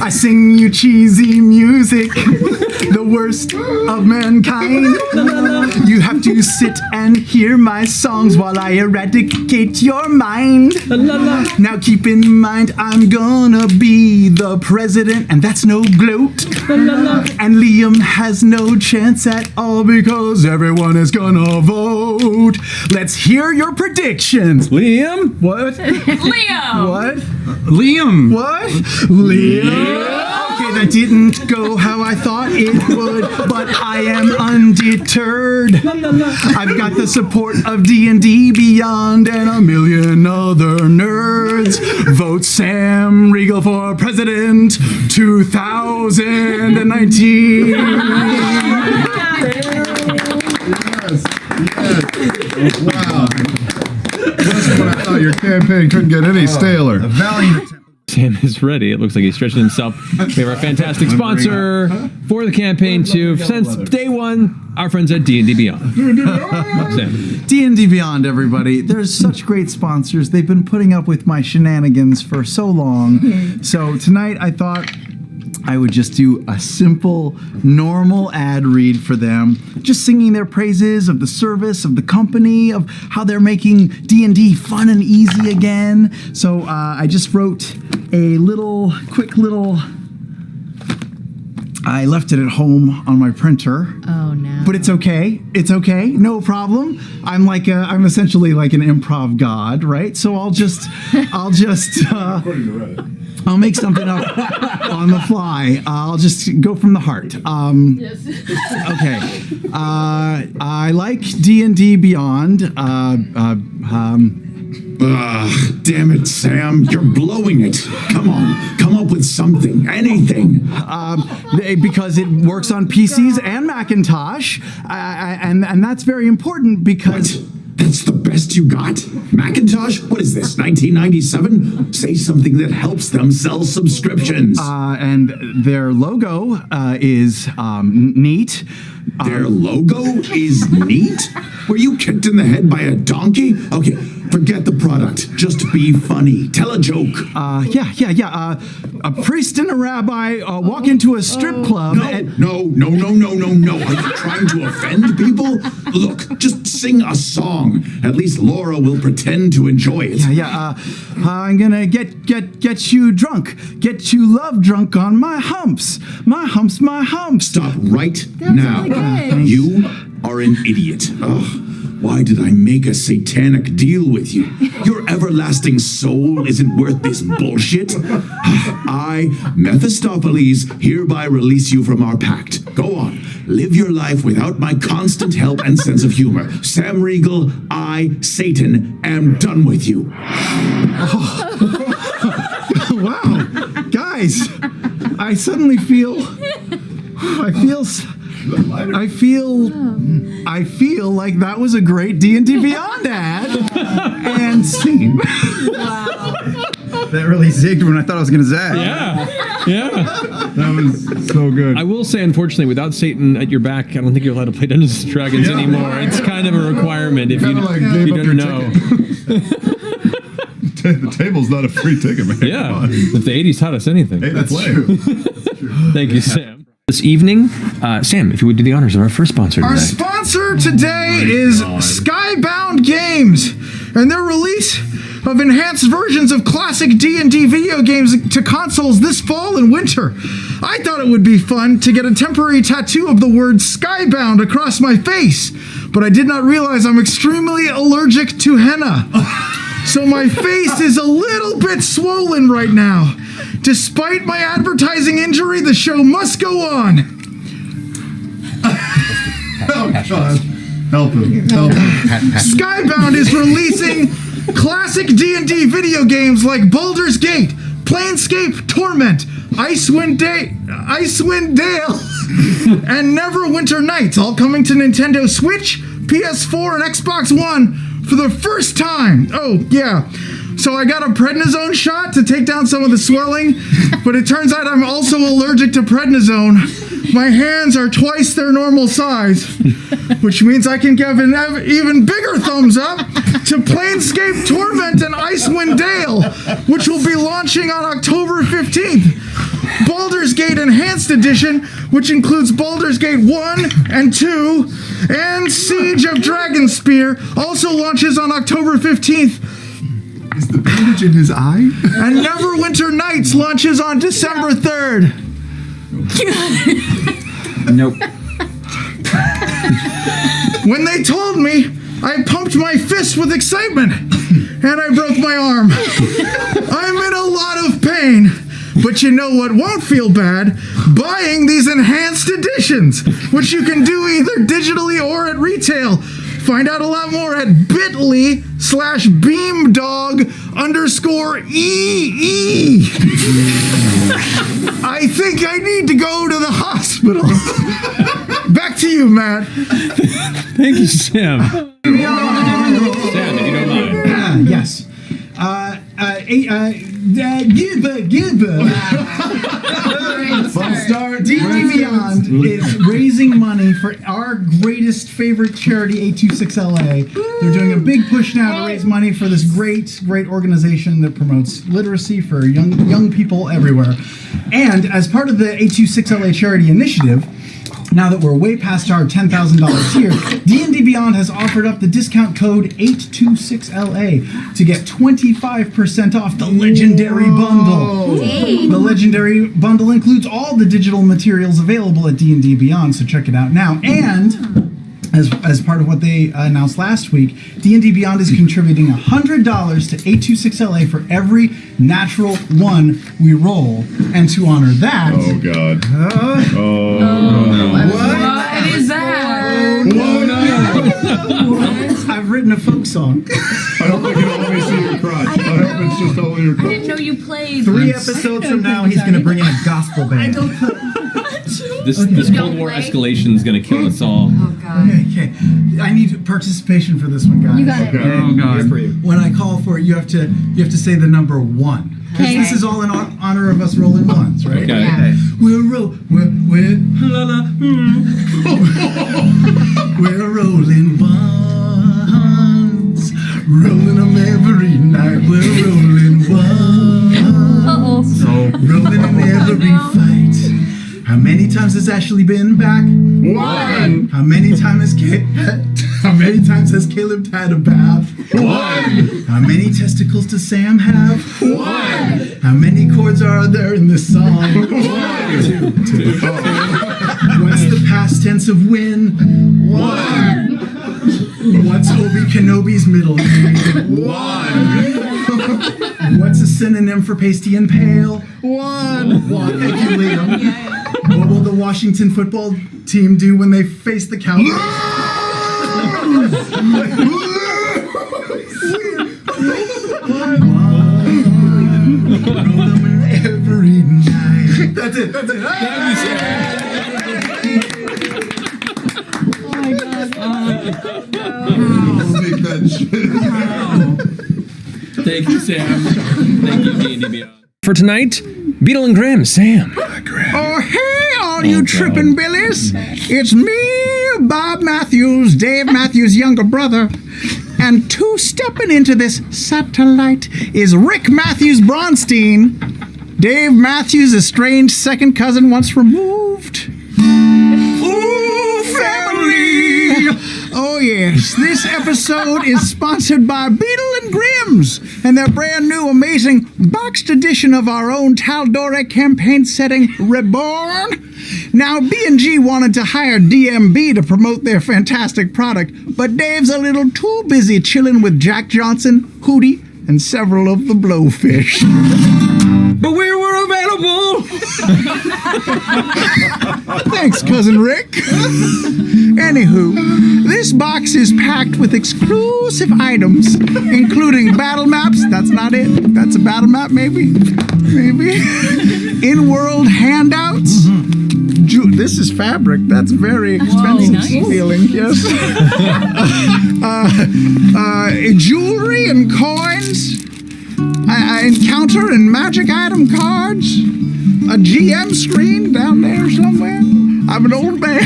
I sing you cheesy music, the worst of mankind. You have to sit and hear my songs while I eradicate your mind. Now keep in mind, I'm gonna be the president, and that's no gloat. And Liam has no chance at all because everyone is gonna vote. Let's hear your predictions. Liam? What? Liam! What? Liam! What? Liam? Okay, that didn't go how I thought it would, but I am undeterred. I've got the support of D&D Beyond and a million other nerds. Vote Sam Riegel for president 2019. Yes. Wow. Just when I thought your campaign couldn't get any staler. A valiant attempt. Sam is ready. It looks like he's stretching himself. We have our fantastic sponsor for the campaign too. Since day one, our friends at D&D Beyond. Sam. D&D Beyond, everybody. There's such great sponsors. They've been putting up with my shenanigans for so long. So tonight I thought I would just do a simple, normal ad read for them, just singing their praises of the service, of the company, of how they're making D&D fun and easy again. So I just wrote a quick little, I left it at home on my printer. Oh no. But it's okay. It's okay. No problem. I'm essentially like an improv god, right? So I'll make something up on the fly. I'll just go from the heart. Okay. I like D&D Beyond. Damn it, Sam. You're blowing it. Come on. Come up with something. Anything. Because it works on PCs and Macintosh. And that's very important because... What? That's the best you got? Macintosh? What is this, 1997? Say something that helps them sell subscriptions. And their logo is neat. Their logo is neat? Were you kicked in the head by a donkey? Okay, forget the product. Just be funny. Tell a joke. Yeah. A priest and a rabbi walk into a strip club. No. Are you trying to offend people? Look, just sing a song. At least Laura will pretend to enjoy it. Yeah. I'm gonna get you drunk. Get you love drunk on my humps. My humps. Stop right now. You are an idiot. Ugh. Why did I make a satanic deal with you? Your everlasting soul isn't worth this bullshit. I, Mephistopheles, hereby release you from our pact. Go on, live your life without my constant help and sense of humor. Sam Riegel, I, Satan, am done with you. Wow, guys, I suddenly feel like that was a great D&D Beyond ad. And scene. Wow. That really zigged when I thought I was going to zag. Yeah. That was so good. I will say, unfortunately, without Satan at your back, I don't think you're allowed to play Dungeons and Dragons anymore. It's kind of a requirement if you don't know. The table's not a free ticket, man. Yeah. If the 80s taught us anything. Hey, that's true. Thank you, Sam. This evening, Sam, if you would do the honors of our first sponsor Our today. sponsor today is Skybound Games, and their release of enhanced versions of classic D&D video games to consoles this fall and winter. I thought it would be fun to get a temporary tattoo of the word Skybound across my face, but I did not realize I'm extremely allergic to henna. So my face is a little bit swollen right now. Despite my advertising injury, the show must go on. Oh, God. Help him. Skybound is releasing classic D&D video games like Baldur's Gate, Planescape Torment, Icewind Dale, and Neverwinter Nights, all coming to Nintendo Switch, PS4, and Xbox One for the first time. Oh, yeah. So I got a prednisone shot to take down some of the swelling, but it turns out I'm also allergic to prednisone. My hands are twice their normal size, which means I can give an even bigger thumbs up to Planescape Torment and Icewind Dale, which will be launching on October 15th. Baldur's Gate Enhanced Edition, which includes Baldur's Gate 1 and 2, and Siege of Dragonspear, also launches on October 15th. Is the bandage in his eye? And Neverwinter Nights launches on December 3rd. Nope. When they told me, I pumped my fist with excitement, and I broke my arm. I'm in a lot of pain, but you know what won't feel bad? Buying these enhanced editions, which you can do either digitally or at retail. Find out a lot more at bit.ly/beamdog_EE. I think I need to go to the hospital. Back to you, Matt. Thank you, Sam. Sam, if you don't mind. Yes. D&D Beyond is raising money for our greatest favorite charity, 826LA. They're doing a big push now to raise money for this great organization that promotes literacy for young people everywhere. And as part of the 826LA charity initiative, now that we're way past our $10,000 tier, D&D Beyond has offered up the discount code 826LA to get 25% off the Legendary Bundle. Dang. The Legendary Bundle includes all the digital materials available at D&D Beyond, so check it out now. And as part of what they announced last week, D&D Beyond is contributing $100 to 826LA for every natural one we roll. And to honor that... Oh, God. What is that? I've written a folk song. I don't think it'll only see your crotch. I hope it's just only your I crotch. didn't know you played. 3 episodes from now, he's going to bring in a gospel band. This Cold War escalation is going to kill us all. Oh, God. Okay. I need participation for this one, guys. You got it. Okay. Oh, God. When I call for it, you have to say the number 1. Okay. This is all in honor of us rolling ones, right? Okay. Yeah. We're rolling ones, rolling them every night. We're rolling ones, rolling them every fight. How many times has Ashley been back? 1. How many times has Caleb had a bath? 1. How many testicles does Sam have? 1. How many chords are there in this song? 1. 2. What's the past tense of win? 1. What's Obi Kenobi's middle name? 1. What's a synonym for pasty and pale? 1. Thank you, Liam. What will the Washington football team do when they face the Cowboys? Every night. That's it. Oh my God. Sneak that shit. Thank you, Sam. Thank you, D&D Beyond. For tonight, Beetle and Grimm, Sam. Oh, hey, all you tripping billies. It's me, Bob Matthews, Dave Matthews' younger brother. And two-stepping into this satellite is Rick Matthews Bronstein, Dave Matthews' estranged second cousin once removed. Ooh, family! Oh, yes. This episode is sponsored by Beetle and Grimm's and their brand new amazing boxed edition of our own Taldore campaign setting, Reborn. Now, B&G wanted to hire DMB to promote their fantastic product, but Dave's a little too busy chilling with Jack Johnson, Hootie, and several of the Blowfish. But we were available! Thanks, Cousin Rick. Anywho, this box is packed with exclusive items, including battle maps. That's not it. That's a battle map, maybe? Maybe. In-world handouts. This is fabric. That's very expensive feeling. Yes. Jewelry and coins. Encounter and magic item cards. A GM screen down there somewhere. I'm an old man.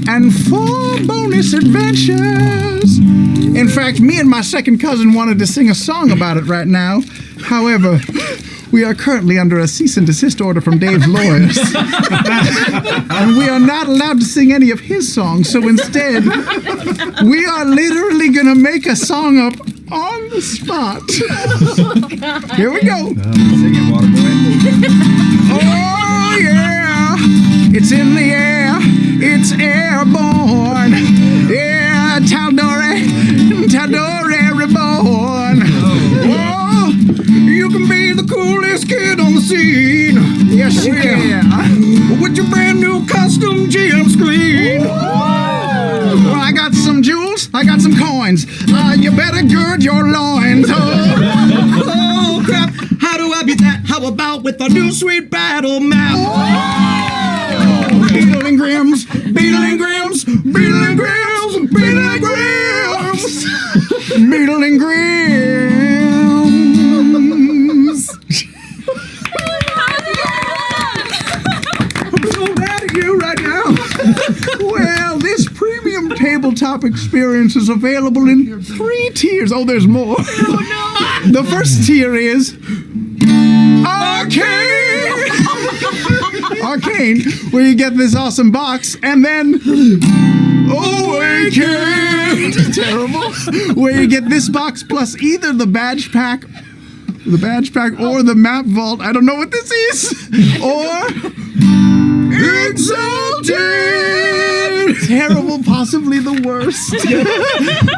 and 4 bonus adventures. In fact, me and my second cousin wanted to sing a song about it right now. However, we are currently under a cease and desist order from Dave's lawyers. And we are not allowed to sing any of his songs, so instead, we are literally gonna make a song up on the spot. Here we go. Sing it, Waterboy. Oh, yeah. It's in the air. It's airborne. Yeah, Taldore reborn. Oh, you can be the coolest kid on the scene. Yes, you can. With your brand new custom GM screen. Well, I got some jewels. I got some coins. You better gird your loins. Oh, crap. How do I beat that? How about with a new sweet battle map? Oh, Beetle and Grimm's, Beetle and Grimm's, Beetle and Grimm's, Beetle and Grimm's, Beetle and Grimm's. I'm so mad at you right now. Well, this premium tabletop experience is available in 3 tiers. Oh, there's more. Oh, no. The first tier is Arcane, where you get this awesome box, and then Awaken, terrible, where you get this box plus either the badge pack or the map vault. I don't know what this is. Or Exalted, terrible, possibly the worst,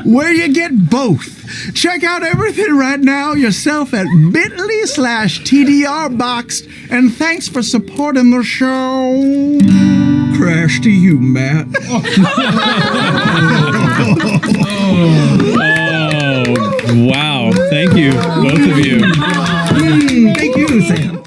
where you get both. Check out everything right now yourself at bit.ly/TDRboxed, and thanks for supporting the show. Crash to you, Matt. Oh, wow. Thank you, both of you. Thank you, Sam.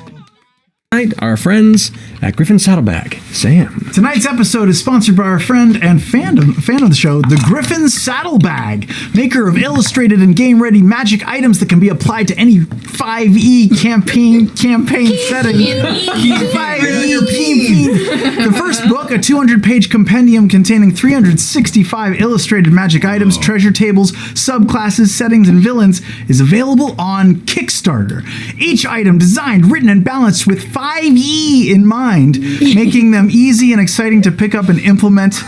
Our friends at Griffin Saddlebag. Sam. Tonight's episode is sponsored by our friend and fan of the show, the Griffin Saddlebag, maker of illustrated and game-ready magic items that can be applied to any 5e campaign setting. 5e. The first book, a 200-page compendium containing 365 illustrated magic items, treasure tables, subclasses, settings, and villains, is available on Kickstarter. Each item designed, written, and balanced with 5e in mind, making them easy and exciting to pick up and implement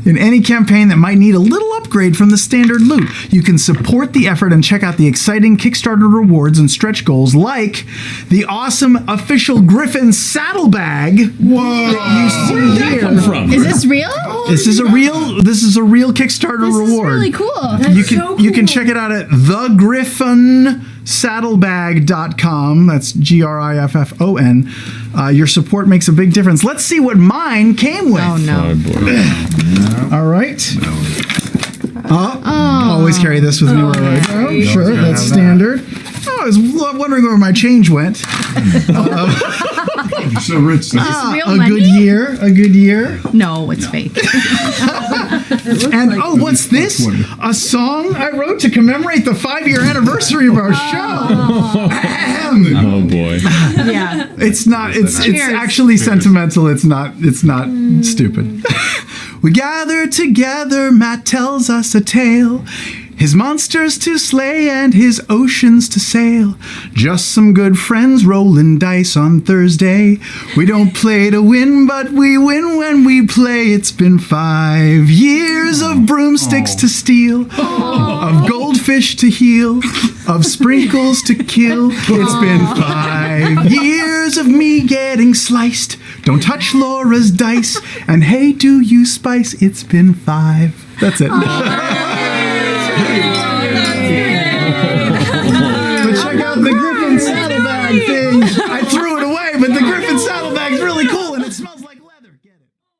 in any campaign that might need a little upgrade from the standard loot. You can support the effort and check out the exciting Kickstarter rewards and stretch goals like the awesome official Griffin Saddlebag. Whoa! Where did that come from? Is this real? This is a real Kickstarter reward. This is really cool. You can check it out at thegriffonsaddlebag.com. That's Griffon. Your support makes a big difference. Let's see what mine came with. Oh no. All right. Always carry this with me wherever I go. Sure, that's standard. Oh, I was wondering where my change went. You're so rich. real a good year. A good year. No, it's fake. And what's this? A song I wrote to commemorate the 5-year anniversary of our show. Oh boy. Yeah. It's not. It's Cheers. actually sentimental. It's not stupid. We gather together. Matt tells us a tale. His monsters to slay and his oceans to sail. Just some good friends rolling dice on Thursday. We don't play to win, but we win when we play. It's been 5 years of broomsticks to steal, of goldfish to heal, of sprinkles to kill. It's been 5 years of me getting sliced. Don't touch Laura's dice. And hey, do you spice? It's been 5. That's it. But check out the Griffin Saddlebag thing. I